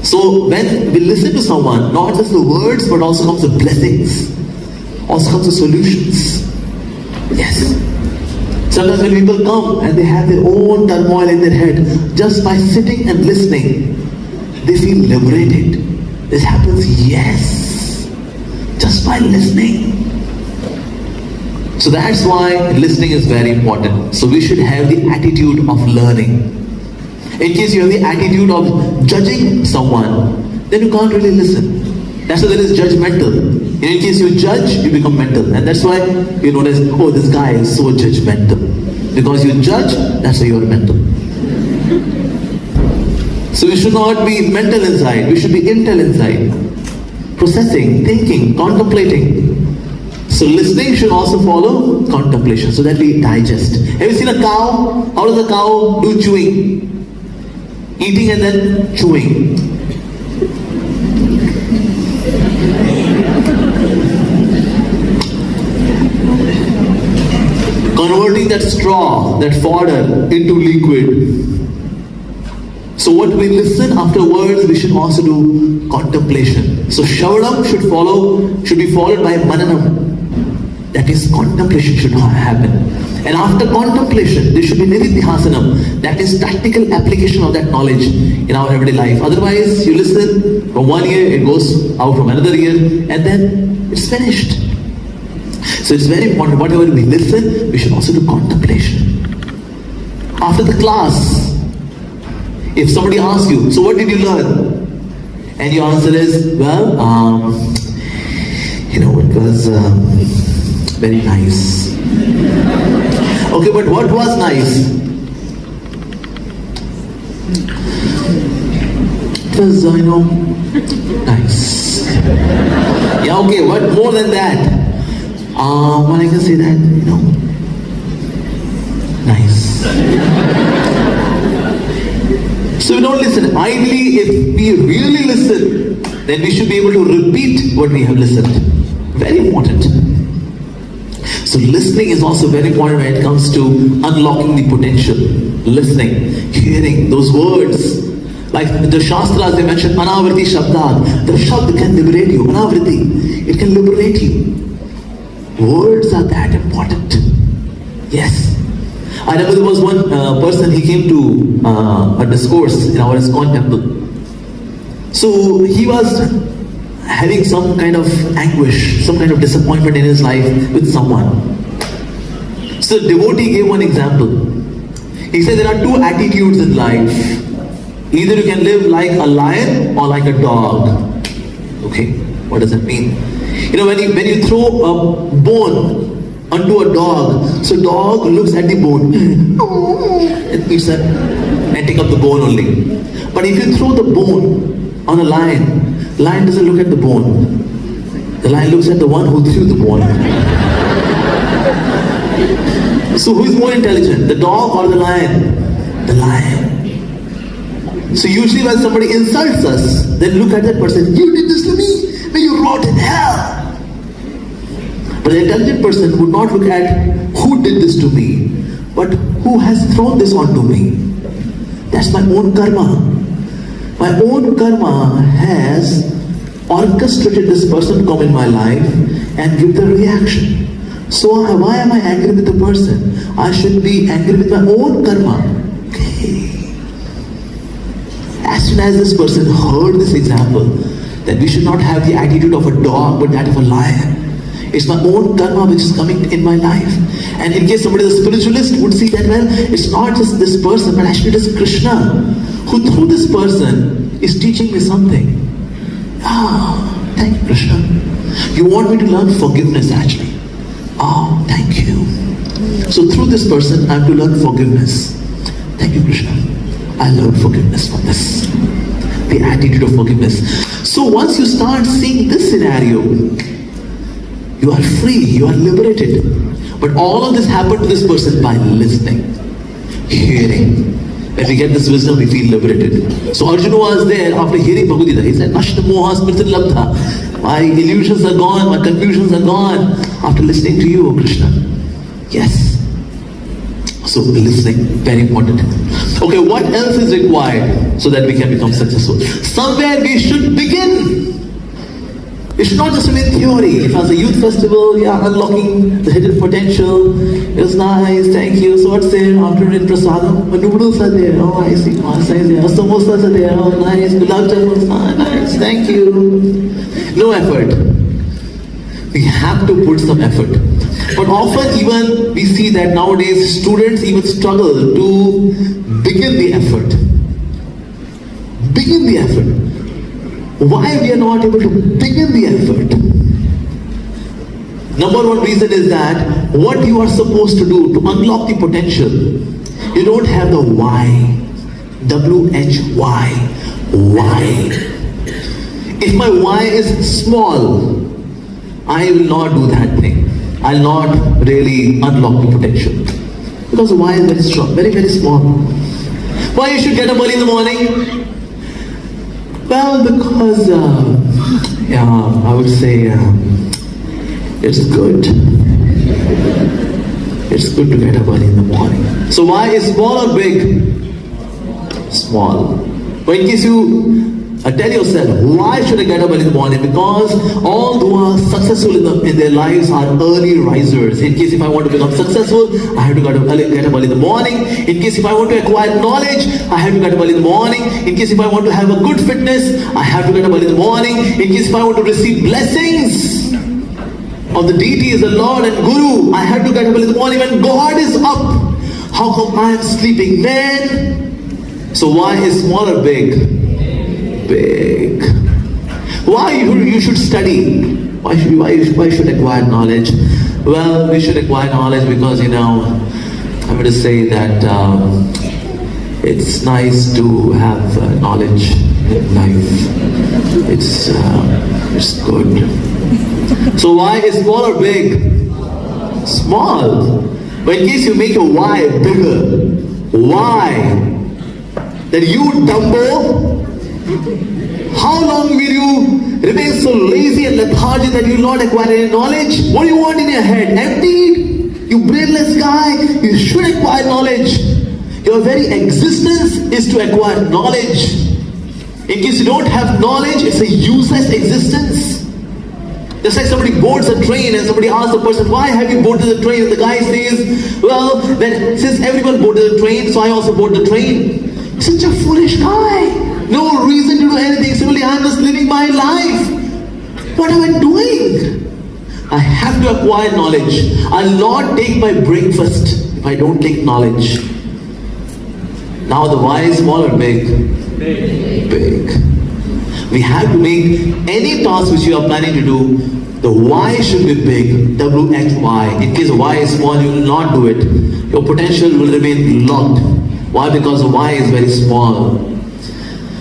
So when we listen to someone, not just the words, but also comes the blessings, also comes the solutions. Yes. Sometimes when people come and they have their own turmoil in their head, just by sitting and listening, they feel liberated. This happens, yes. just by listening. So that's why listening is very important. So we should have the attitude of learning. In case you have the attitude of judging someone, then you can't really listen. That's why there is judgmental. In case you judge, you become mental. And that's why you notice, oh, this guy is so judgmental. Because you judge, that's why you are mental. So we should not be mental inside, we should be intel inside. Processing, thinking, contemplating. So listening should also follow contemplation so that we digest. Have you seen a cow? How does a cow do chewing? Eating and then chewing. Converting that straw, that fodder into liquid. So what we listen afterwards, we should also do contemplation. So Shravanam should be followed by Mananam. That is, contemplation should happen. And after contemplation, there should be Nididhyasanam. That is practical application of that knowledge in our everyday life. Otherwise, you listen from 1 year, it goes out from another year, and then it's finished. So it's very important, whatever we listen, we should also do contemplation. After the class, if somebody asks you, so what did you learn? And your answer is, well, it was very nice. Okay, but what was nice? It was, nice. Yeah, okay, what more than that? Well, I can say that, nice. So we don't listen. Ideally, if we really listen, then we should be able to repeat what we have listened. Very important. So listening is also very important when it comes to unlocking the potential. Listening, hearing those words. Like the Shastras, they mention Anavriti Shabdat. The Shabd can liberate you. Anavriti, it can liberate you. Words are that important. Yes. I remember there was one person, he came to a discourse in our ISKCON temple. So he was having some kind of anguish, some kind of disappointment in his life with someone. So the devotee gave one example. He said there are two attitudes in life. Either you can live like a lion or like a dog. Okay, what does that mean? When you throw a bone onto a dog, so dog looks at the bone and eats it and take up the bone only. But if you throw the bone on a lion doesn't look at the bone. The lion looks at the one who threw the bone. So who is more intelligent, the dog or the lion? The lion. So usually when somebody insults us, then look at that person, you did this to me, may you rot in hell. But the intelligent person would not look at who did this to me, but who has thrown this onto me. That's my own karma. My own karma has orchestrated this person to come in my life and give the reaction. So why am I angry with the person? I should be angry with my own karma. Okay. As soon as this person heard this example, that we should not have the attitude of a dog but that of a lion. It's my own karma which is coming in my life. And in case somebody is a spiritualist would see that, well, it's not just this person, but actually it is Krishna who through this person is teaching me something. Thank you, Krishna. You want me to learn forgiveness actually. Thank you. So through this person I have to learn forgiveness. Thank you, Krishna. I learned forgiveness from this. The attitude of forgiveness. So once you start seeing this scenario, you are free, you are liberated. But all of this happened to this person by listening, hearing. When we get this wisdom, we feel liberated. So Arjuna was there after hearing Bhagavad Gita. He said, Nashta moha smritin labdha. My illusions are gone, my confusions are gone after listening to you, O Krishna. Yes. So listening, very important. Okay, what else is required so that we can become successful? Somewhere we should begin. It should not just remain theory. If as a youth festival, unlocking the hidden potential. It was nice, thank you. So what's there after in prasadam? Noodles are there. Oh, I see. Masa is there. Samosas are there. Oh, nice. Gulab jamuns. Nice. Thank you. No effort. We have to put some effort. But often even we see that nowadays students even struggle to begin the effort. Begin the effort. Why we are not able to begin the effort? Number one reason is that what you are supposed to do to unlock the potential, you don't have the why. W-H-Y. Why? If my why is small, I will not do that thing. I'll not really unlock the potential. Because the why is very strong, very, very small. Why you should get up early in the morning? Well, because, I would say, it's good. It's good to get up early in the morning. So why is small or big? Small. But in case you tell yourself, why should I get up early in the morning? Because all who are successful in their lives are early risers. In case if I want to become successful, I have to get up early in the morning. In case if I want to acquire knowledge, I have to get up early in the morning. In case if I want to have a good fitness, I have to get up early in the morning. In case if I want to receive blessings of the deities, the Lord and Guru, I have to get up early in the morning when God is up. How come I am sleeping then? So why is small or big? Big. Why you should study? Why should acquire knowledge? Well, we should acquire knowledge because I'm going to say that it's nice to have knowledge in life. It's good. So why is small or big? Small. But in case you make your why bigger, why? That you Dumbo, how long will you remain so lazy and lethargic that you will not acquire any knowledge? What do you want in your head? Emptied? You brainless guy, you should acquire knowledge. Your very existence is to acquire knowledge. In case you don't have knowledge, it's a useless existence. Just like somebody boards a train and somebody asks the person, why have you boarded the train? And the guy says, well, then since everyone boarded the train, so I also board the train. Such a foolish guy. No reason to do anything. Simply I'm just living my life. What am I doing? I have to acquire knowledge. I'll not take my breakfast if I don't take knowledge. Now the why is small or big? Big. We have to make any task which you are planning to do, the why should be big. W-H-Y. In case the why is small, you will not do it. Your potential will remain locked. Why? Because the why is very small.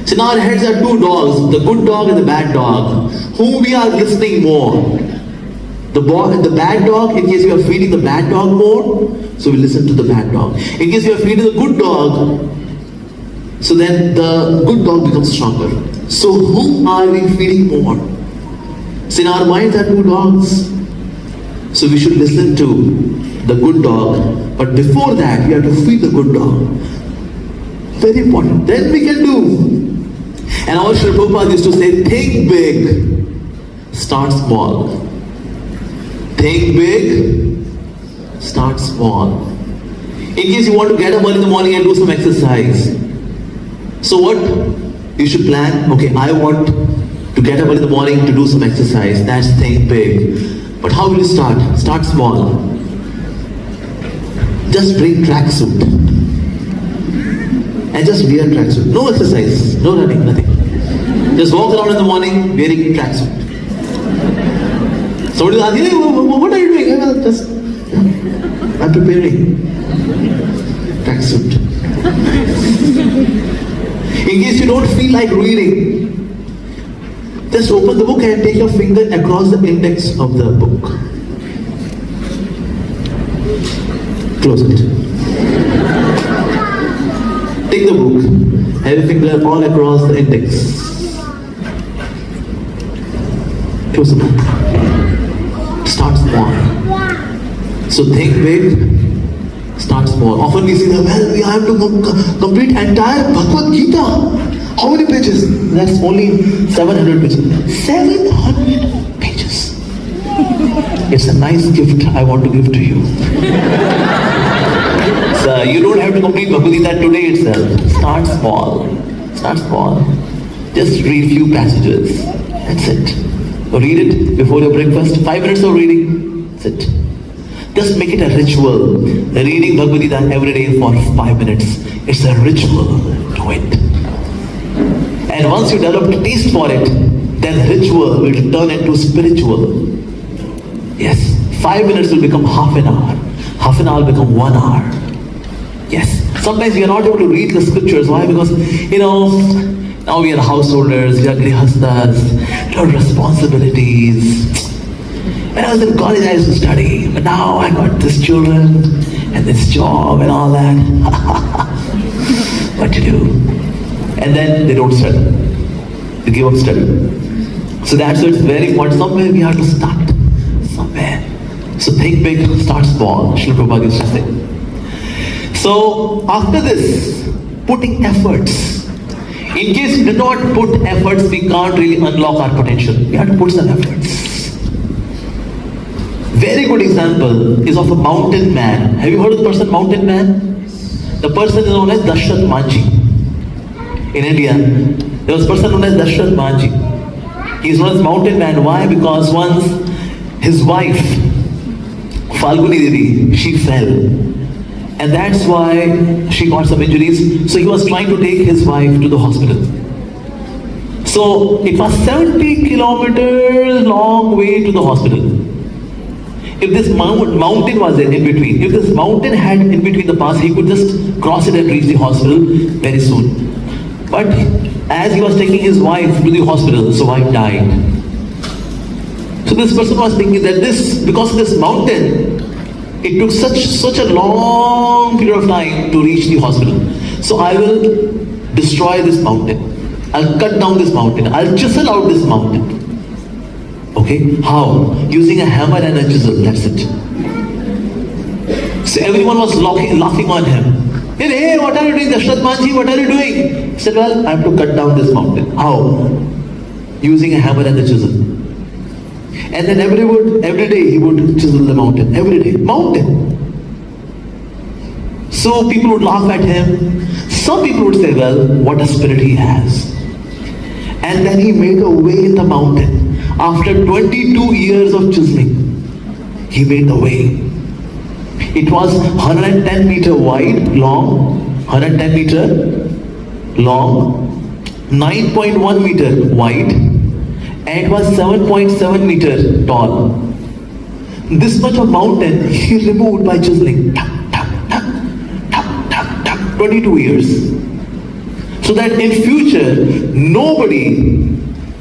So in our heads are two dogs, the good dog and the bad dog. Whom we are listening more? The bad dog, in case you are feeding the bad dog more, so we listen to the bad dog. In case you are feeding the good dog, so then the good dog becomes stronger. So whom are we feeding more? So in our minds are two dogs. So we should listen to the good dog. But before that, we have to feed the good dog. Very important. Then we can do. And our Srila Prabhupada used to say, think big, start small. Think big, start small. In case you want to get up early in the morning and do some exercise. So what? You should plan, okay, I want to get up early in the morning to do some exercise. That's think big. But how will you start? Start small. Just bring tracksuit. And just wear tracksuit. No exercise, no running, nothing. Just walk around in the morning wearing tracksuit. Somebody will ask, hey, what are you doing? Well, just, I'm preparing. Tracksuit. In case you don't feel like reading, just open the book and take your finger across the index of the book. Close it. Take the book, have your finger all across the index. Close the book. Start small. So think big, start small. Often we see that, well, we have to complete entire Bhagavad Gita. How many pages? That's only 700 pages. 700 pages. It's a nice gift I want to give to you. So you don't have to complete Bhagavad Gita today itself. Start small. Start small. Just read few passages. That's it. Read it before your breakfast. 5 minutes of reading. That's it. Just make it a ritual. Reading Bhagavad Gita every day for 5 minutes. It's a ritual. Do it. And once you develop a taste for it, then ritual will turn into spiritual. Yes. 5 minutes will become half an hour. Half an hour will become 1 hour. Yes. Sometimes we are not able to read the scriptures. Why? Because, now we are householders, we are grihasthas, responsibilities. When I was in college, I used to study, but now I got this children and this job and all that. What to do? And then they don't study. They give up study. So that's why it's very important. Somewhere we have to start. Somewhere. So think big, start small. Srila Prabhupada used to say. So after this, putting efforts. In case we do not put efforts, we can't really unlock our potential. We have to put some efforts. Very good example is of a mountain man. Have you heard of the person Mountain Man? The person is known as Dashrath Manji. In India, there was a person known as Dashrath Manji. He is known as Mountain Man. Why? Because once his wife, Falguni Devi, she fell. And that's why she got some injuries. So he was trying to take his wife to the hospital. So it was 70 kilometers long way to the hospital. If this mountain was there in between, if this mountain had in between the pass, he could just cross it and reach the hospital very soon. But as he was taking his wife to the hospital, so wife died. So this person was thinking that because of this mountain, it took such a long period of time to reach the hospital. So I will destroy this mountain. I'll cut down this mountain. I'll chisel out this mountain. Okay? How? Using a hammer and a chisel. That's it. So everyone was laughing on him. Hey, what are you doing, Dashrath Manji? What are you doing? He said, well, I have to cut down this mountain. How? Using a hammer and a chisel. And then every day he would chisel the mountain. Every day. Mountain. So people would laugh at him. Some people would say, well, what a spirit he has. And then he made a way in the mountain. After 22 years of chiseling, he made the way. It was 110 meter wide, long, 110 meter long, 9.1 meter wide, and it was 7.7 meter tall. This much of mountain he removed by chiseling. 22 years. So that in future, nobody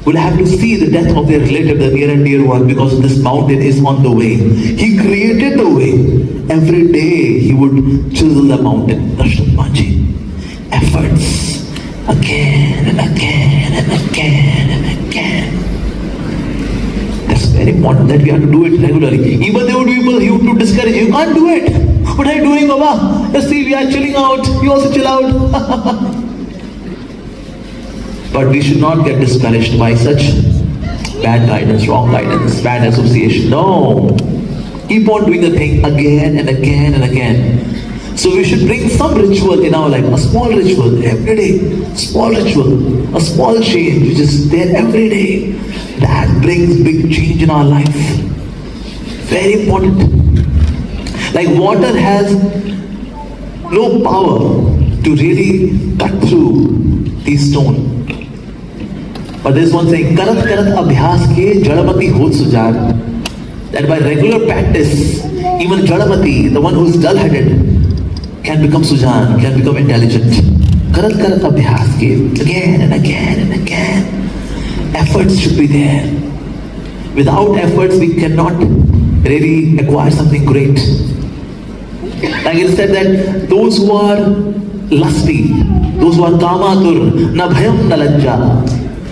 will have to see the death of their relative, the near and dear one, because this mountain is on the way. He created the way. Every day he would chisel the mountain. Dashrath Manji. Efforts. Again and again and again and again. That's very important that we have to do it regularly. Even there would be people who would discourage you. You can't do it. What are you doing, Baba? Let's see, we are chilling out. You also chill out. But we should not get discouraged by such bad guidance, wrong guidance, bad association. No. Keep on doing the thing again and again and again. So we should bring some ritual in our life, a small ritual every day, small ritual, a small change which is there every day. That brings big change in our life. Very important. Like water has no power to really cut through these stones. But there's one thing, karat karat abhyas ke jadamati hot sujan. That by regular practice, even jadamati, the one who is dull-headed, can become sujan, can become intelligent. Karat karat abhyas ke, again and again and again. Efforts should be there. Without efforts, we cannot really acquire something great. Like it said that those who are lusty, those who are kamatur, na bhayam na lajja.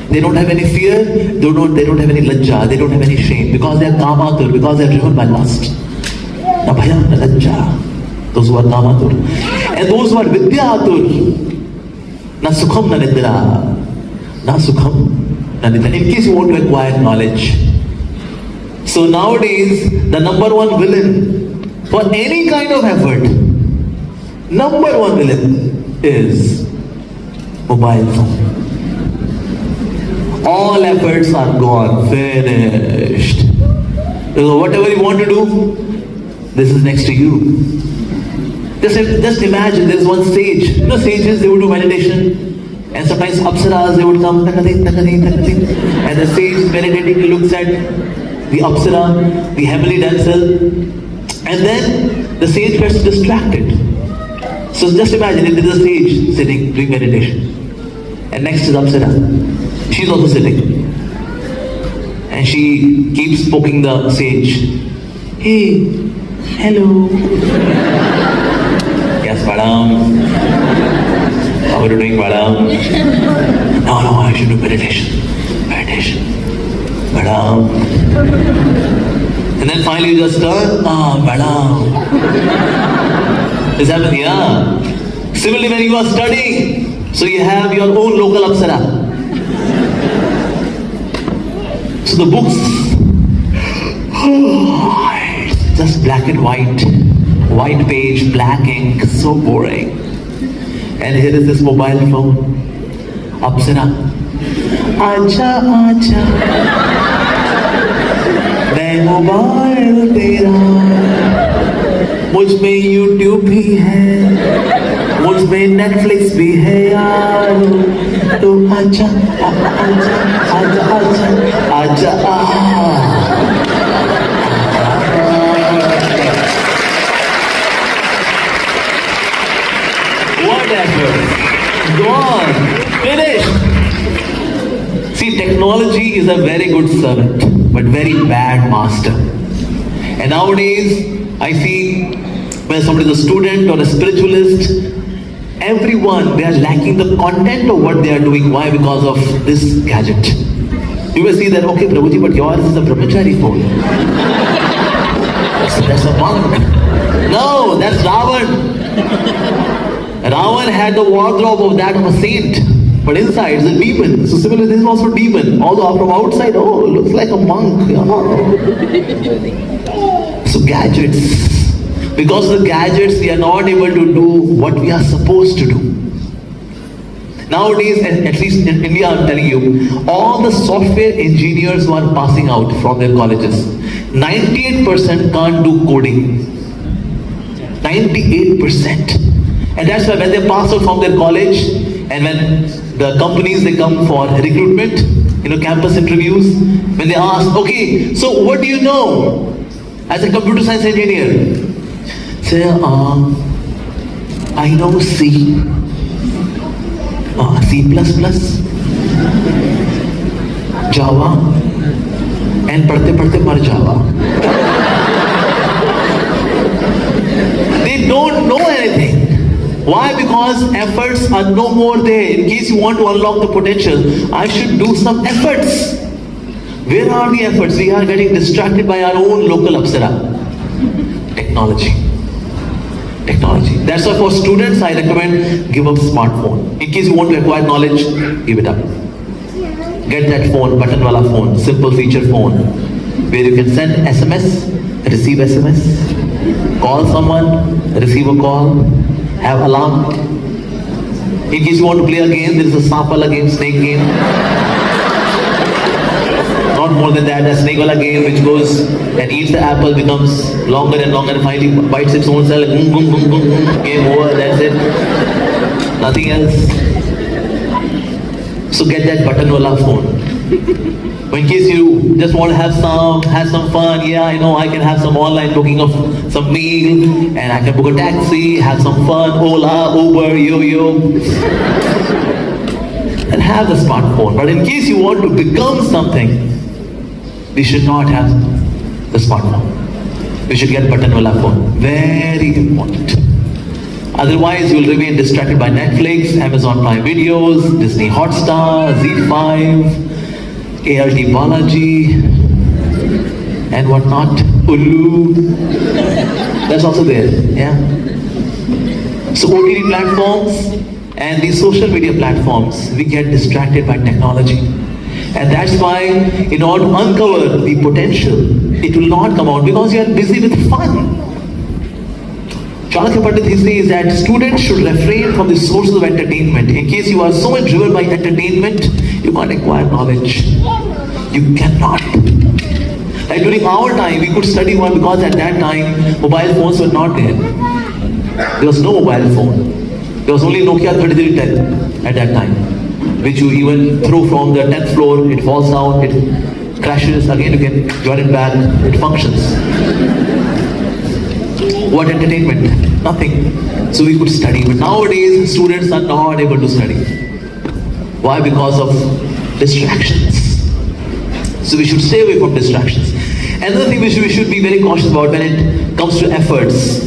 They don't have any fear, they don't have any lajja, they don't have any shame, because they are kamatur, because they are driven by lust. Na bhayam na lajja. Those who are kamatur. And those who are vidyatur, na sukham na nidra. Na sukham na nidra. In case you want to acquire knowledge. So nowadays, the number one villain for any kind of effort, number one villain is mobile phone. All efforts are gone, finished. So whatever you want to do, this is next to you. Just imagine there's one sage. You know sages, they would do meditation. And sometimes apsaras, they would come, and the sage meditating looks at the apsara, the heavenly damsel, and then the sage gets distracted. So just imagine if there's a sage sitting doing meditation, and next is apsara. She's also sitting, and she keeps poking the sage. Hey, hello. Yes, madam. How are you doing, madam? No, I should do meditation. Madam. And then finally you just turn, madam. This happens, yeah. Similarly, when you are studying, so you have your own local apsara. So the books, it's just black and white page, black ink, so boring. And here is this mobile phone, apsara. Acha, मैं mobile तेरा, मुझ में YouTube भी है, मुझ में Netflix भी है यार, तो आजा Whatever, gone, finished. See, technology is a very good servant, but very bad master. And nowadays, I see when somebody is a student or a spiritualist, everyone, they are lacking the content of what they are doing. Why? Because of this gadget. You will see that, okay, Prabhuji, but yours is a brahmachari phone. That's a monk. No, that's Ravan. Ravan had the wardrobe of that of a saint, but inside is a demon. So similarly, this is also demon. Although from outside, looks like a monk. So gadgets. Because of the gadgets, we are not able to do what we are supposed to do. Nowadays, and at least in India, I'm telling you, all the software engineers who are passing out from their colleges, 98% can't do coding. 98%. And that's why when they pass out from their college, and when the companies, they come for recruitment, campus interviews, when they ask, okay, so what do you know as a computer science engineer? Say, I know C, C++, Java, and padhte mar Java. They don't know anything. Why? Because efforts are no more there. In case you want to unlock the potential, I should do some efforts. Where are the efforts? We are getting distracted by our own local apsara. Technology. That's why for students, I recommend give up smartphone. In case you want to acquire knowledge, give it up. Get that phone, button wala phone, simple feature phone, where you can send SMS, receive SMS, call someone, receive a call, have alarm. In case you want to play a game, there is a Sapala game, snake game. Not more than that, a snake wala game which goes and eats the apple, becomes longer and longer, and finally bites its own cell, boom, boom, boom, boom, boom, game over, that's it. Nothing else. So get that button wala phone. But in case you just want to have some fun, yeah, I know I can have some online booking of some meal, and I can book a taxi, have some fun, Ola, Uber, Yo-Yo, and have the smartphone. But in case you want to become something, we should not have the smartphone. We should get button wala phone. Very important. Otherwise, you will remain distracted by Netflix, Amazon Prime Videos, Disney Hotstar, Z5, ALT Balaji, and whatnot, Ulu. That's also there, yeah. So OTT platforms and the social media platforms, we get distracted by technology. And that's why, in order to uncover the potential, it will not come out because you are busy with fun. Chanakya Pandit, he says that students should refrain from the sources of entertainment. In case you are so much driven by entertainment, You can't acquire knowledge. You cannot. Like during our time, we could study one because at that time, mobile phones were not there. There was no mobile phone. There was only Nokia 3310 at that time, which you even throw from the 10th floor, it falls down, it crashes, again you can join it back, it functions. What entertainment? Nothing. So we could study. But nowadays, students are not able to study. Why? Because of distractions. So we should stay away from distractions. Another thing we should be very cautious about when it comes to efforts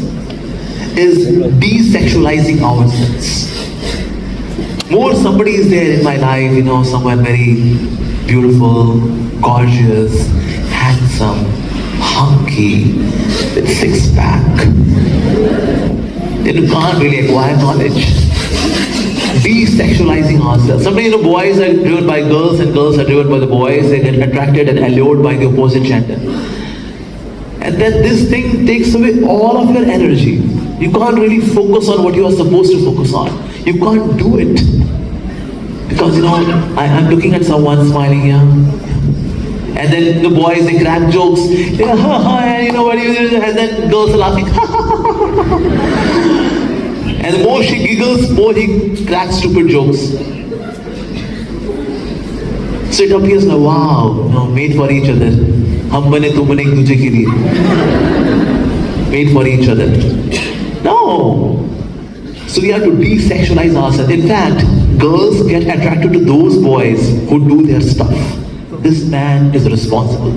is desexualizing ourselves. More somebody is there in my life, someone very beautiful, gorgeous, handsome, hunky, with six-pack. Then you can't really acquire knowledge. Desexualizing ourselves. Sometimes boys are driven by girls and girls are driven by the boys. They get attracted and allured by the opposite gender. And then this thing takes away all of your energy. You can't really focus on what you are supposed to focus on. You can't do it. Because I'm looking at someone smiling here. And then the boys, they crack jokes. And and then girls are laughing. And the more she giggles, more he cracks stupid jokes. So it appears like, wow, made for each other. Hum bane tum bane ek duje ke liye. Made for each other. No. So we have to desexualize ourselves. In fact, girls get attracted to those boys who do their stuff. This man is responsible.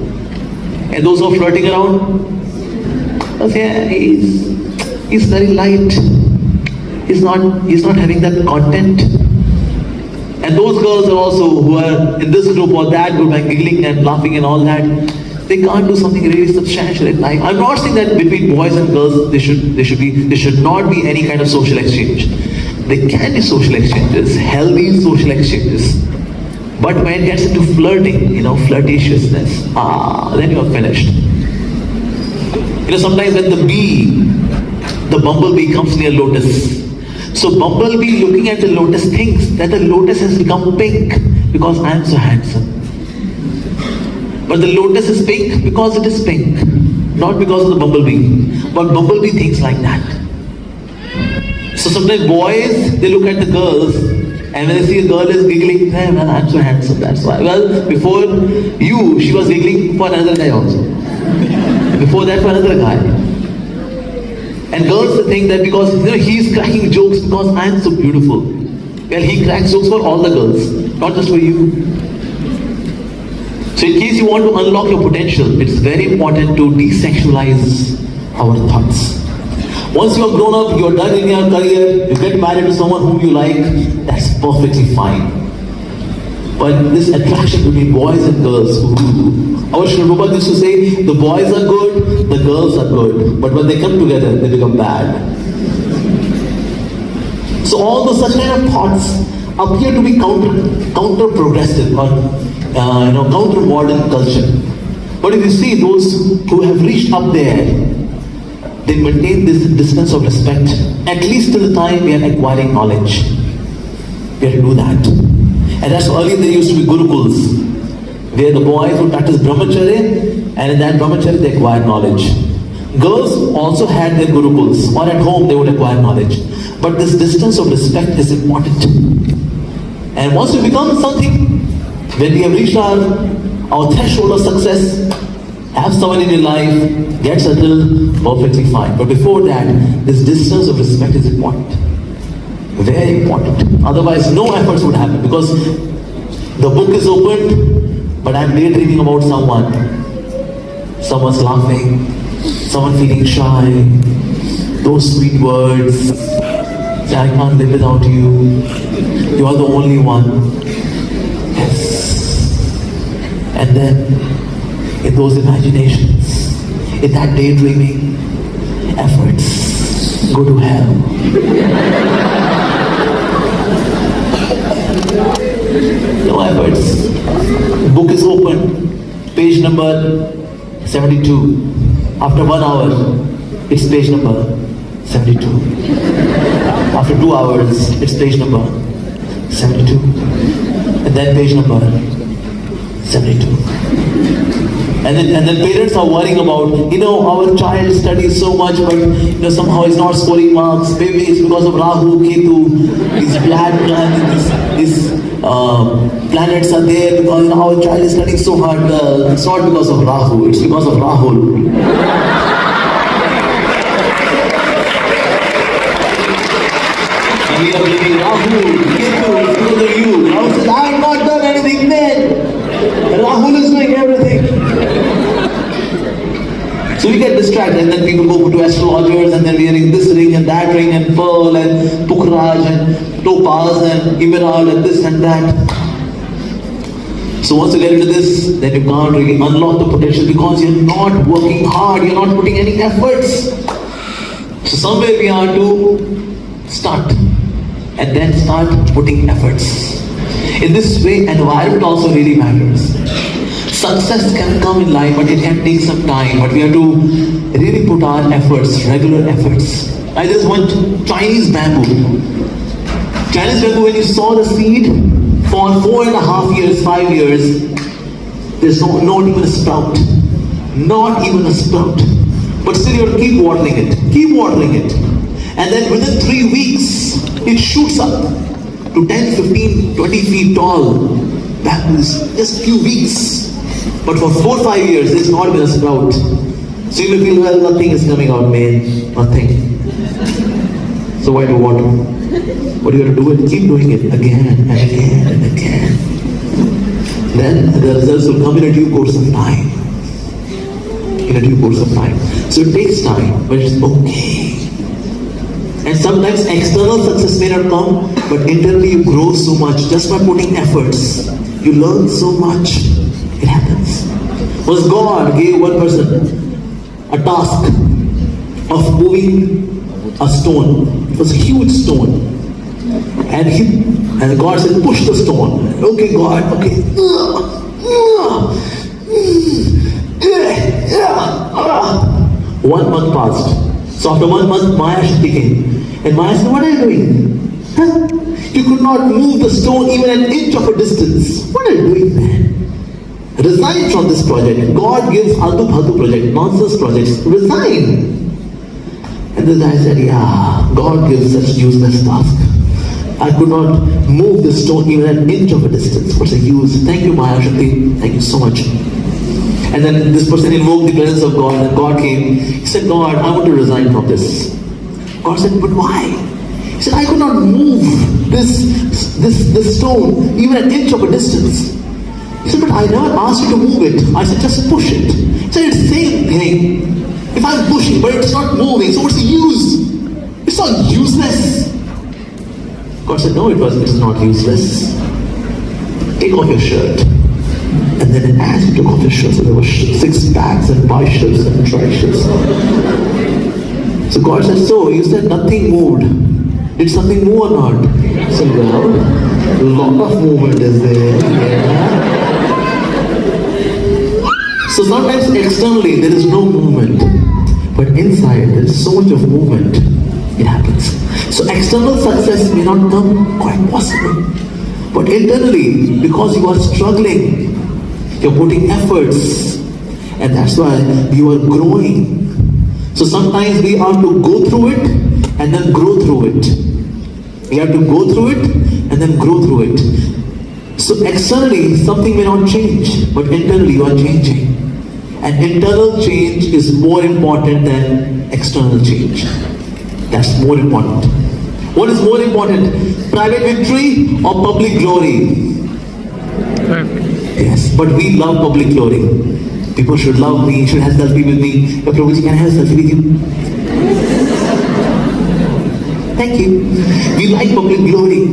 And those who are flirting around, he's very light. He's not having that content. And those girls are also who are in this group or that group and giggling and laughing and all that. They can't do something really substantial in life. I'm not saying that between boys and girls there should not be any kind of social exchange. There can be social exchanges, healthy social exchanges. But when it gets into flirting, flirtatiousness, then you are finished. Sometimes when the bumblebee comes near lotus. So bumblebee looking at the lotus thinks that the lotus has become pink because I am so handsome. But the lotus is pink because it is pink, not because of the bumblebee. But bumblebee thinks like that. So sometimes boys, they look at the girls, and when they see a girl is giggling, hey man, I'm so handsome, that's why. Well, before you, she was giggling for another guy also. Before that, for another guy. And girls think that because he's cracking jokes because I'm so beautiful. Well, he cracks jokes for all the girls, not just for you. So in case you want to unlock your potential, it's very important to desexualize our thoughts. Once you are grown up, you are done in your career, you get married to someone whom you like, that's perfectly fine. But this attraction between boys and girls, our Sri Prabhupada used to say, the boys are good, the girls are good. But when they come together, they become bad. So all those such kind of thoughts appear to be counter-progressive or counter-modern culture. But if you see those who have reached up there, they maintain this distance of respect, at least till the time we are acquiring knowledge. We have to do that. And that's why earlier there used to be gurukuls, where the boys would practice brahmacharya, and in that brahmacharya they acquired knowledge. Girls also had their gurukuls, or at home they would acquire knowledge. But this distance of respect is important. And once we become something, when we have reached our threshold of success, have someone in your life, get settled, perfectly fine. But before that, this distance of respect is important. Very important. Otherwise, no efforts would happen because the book is opened, but I'm daydreaming about someone. Someone's laughing, someone feeling shy, those sweet words. Say, I can't live without you. You are the only one. And then, in those imaginations, in that daydreaming, efforts go to hell. No efforts. The book is open, page number 72. After 1 hour, it's page number 72. After 2 hours, it's page number 72. And then page number 72. And then parents are worrying about, our child studies so much, but somehow he's not scoring marks. Maybe it's because of Rahu, Ketu, these these planets are there because our child is studying so hard. It's not because of Rahu, it's because of Rahul. And we are blaming Rahu, Ketu, it's because of you. Rahu says, I have not done anything then. Rahul is doing everything. So we get distracted, and then people go to astrologers, and then wearing this ring and that ring and pearl and pukraj and topaz and emerald and this and that. So once you get into this, then you can't really unlock the potential because you're not working hard, you're not putting any efforts. So somewhere we have to start and then start putting efforts. In this way, environment also really matters. Success can come in life, but it can take some time. But we have to really put our efforts, regular efforts. I just want Chinese bamboo. Chinese bamboo, when you sow the seed for 4.5 years, 5 years, there's not even a sprout. Not even a sprout. But still you have to keep watering it. Keep watering it. And then within 3 weeks, it shoots up to 10, 15, 20 feet tall. Bamboos, just few weeks. But for 4-5 years, it's not been a sprout. So you may feel, well, nothing is coming out, man. Nothing. So why do water? What you have to do is keep doing it again and again and again. Then the results will come in a due course of time. In a due course of time. So it takes time, but it's okay. And sometimes external success may not come, but internally you grow so much just by putting efforts. You learn so much. It happens. Once God gave one person a task of moving a stone. It was a huge stone. And God said, push the stone. Okay, God, okay. 1 month passed. So after 1 month, Maya Shakti came. And Maya said, what are you doing? Huh? You could not move the stone even an inch of a distance. What are you doing, man? Resign from this project. God gives Adhu project, nonsense projects. Resign. And the guy said, yeah, God gives such useless task. I could not move the stone even an inch of a distance. What's the use? Thank you, Maya Shakti. Thank you so much. And then this person invoked the presence of God, and God came. He said, God, I want to resign from this. God said, but why? He said, I could not move this stone even an inch of a distance. He said, but I never asked you to move it. I said, just push it. He said, it's the same thing. If I'm pushing, but it's not moving, so what's the use? It's not useless. God said, no, it's not useless. Take off your shirt. And then as he took off his shirt, so there were 6 packs and biceps and triceps. So God said, so you said nothing moved. Did something move or not? So well, a lot of movement is there. Yeah. So sometimes externally there is no movement, but inside there is so much of movement. It happens. So external success may not come quite possible, but internally, because you are struggling, you're putting efforts, and that's why you are growing. So sometimes we have to go through it and then grow through it. We have to go through it and then grow through it. So externally something may not change, but internally you are changing. And internal change is more important than external change. That's more important. What is more important? Private victory or public glory? Yes, but we love public glory. People should love me, should have selfie with me. Prabhuji, can I have a selfie with you? Thank you. We like public glory.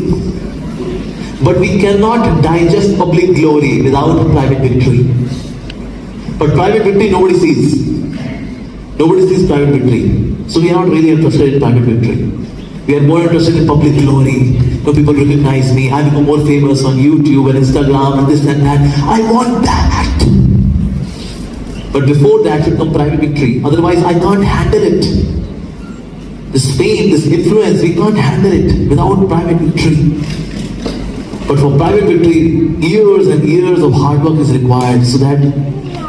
But we cannot digest public glory without private victory. But private victory nobody sees. Nobody sees private victory. So we are not really interested in private victory. We are more interested in public glory. When people recognize me, I become more famous on YouTube and Instagram and this and that. I want that. But before that should come private victory. Otherwise I can't handle it. This fame, this influence, we can't handle it without private victory. But for private victory, years and years of hard work is required so that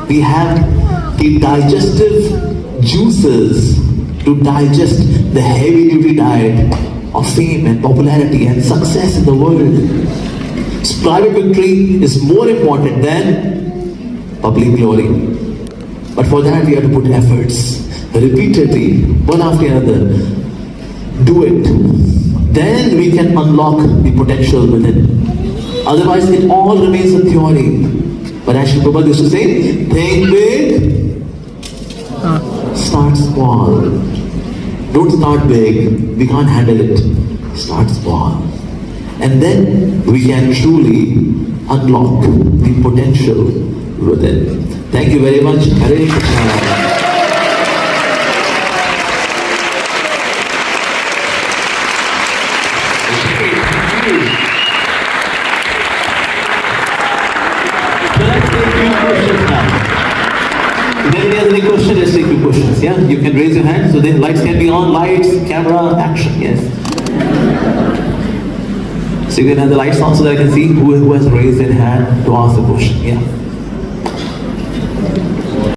we have the digestive juices to digest the heavy duty diet of fame and popularity and success in the world. So private victory is more important than public glory. But for that we have to put efforts repeatedly, one after another. Do it. Then we can unlock the potential within. Otherwise it all remains a theory. But as Shri Prabhupada used to say, think big, start small. Don't start big, we can't handle it. Start small. And then we can truly unlock the potential within. Thank you very much. Hare Krishna. If anybody has any question, let's take two questions. Yeah, you can raise your hand. So then lights can be on. Lights, camera, action. Yes. So you can have the lights on so that I can see who has raised their hand to ask the question. Yeah.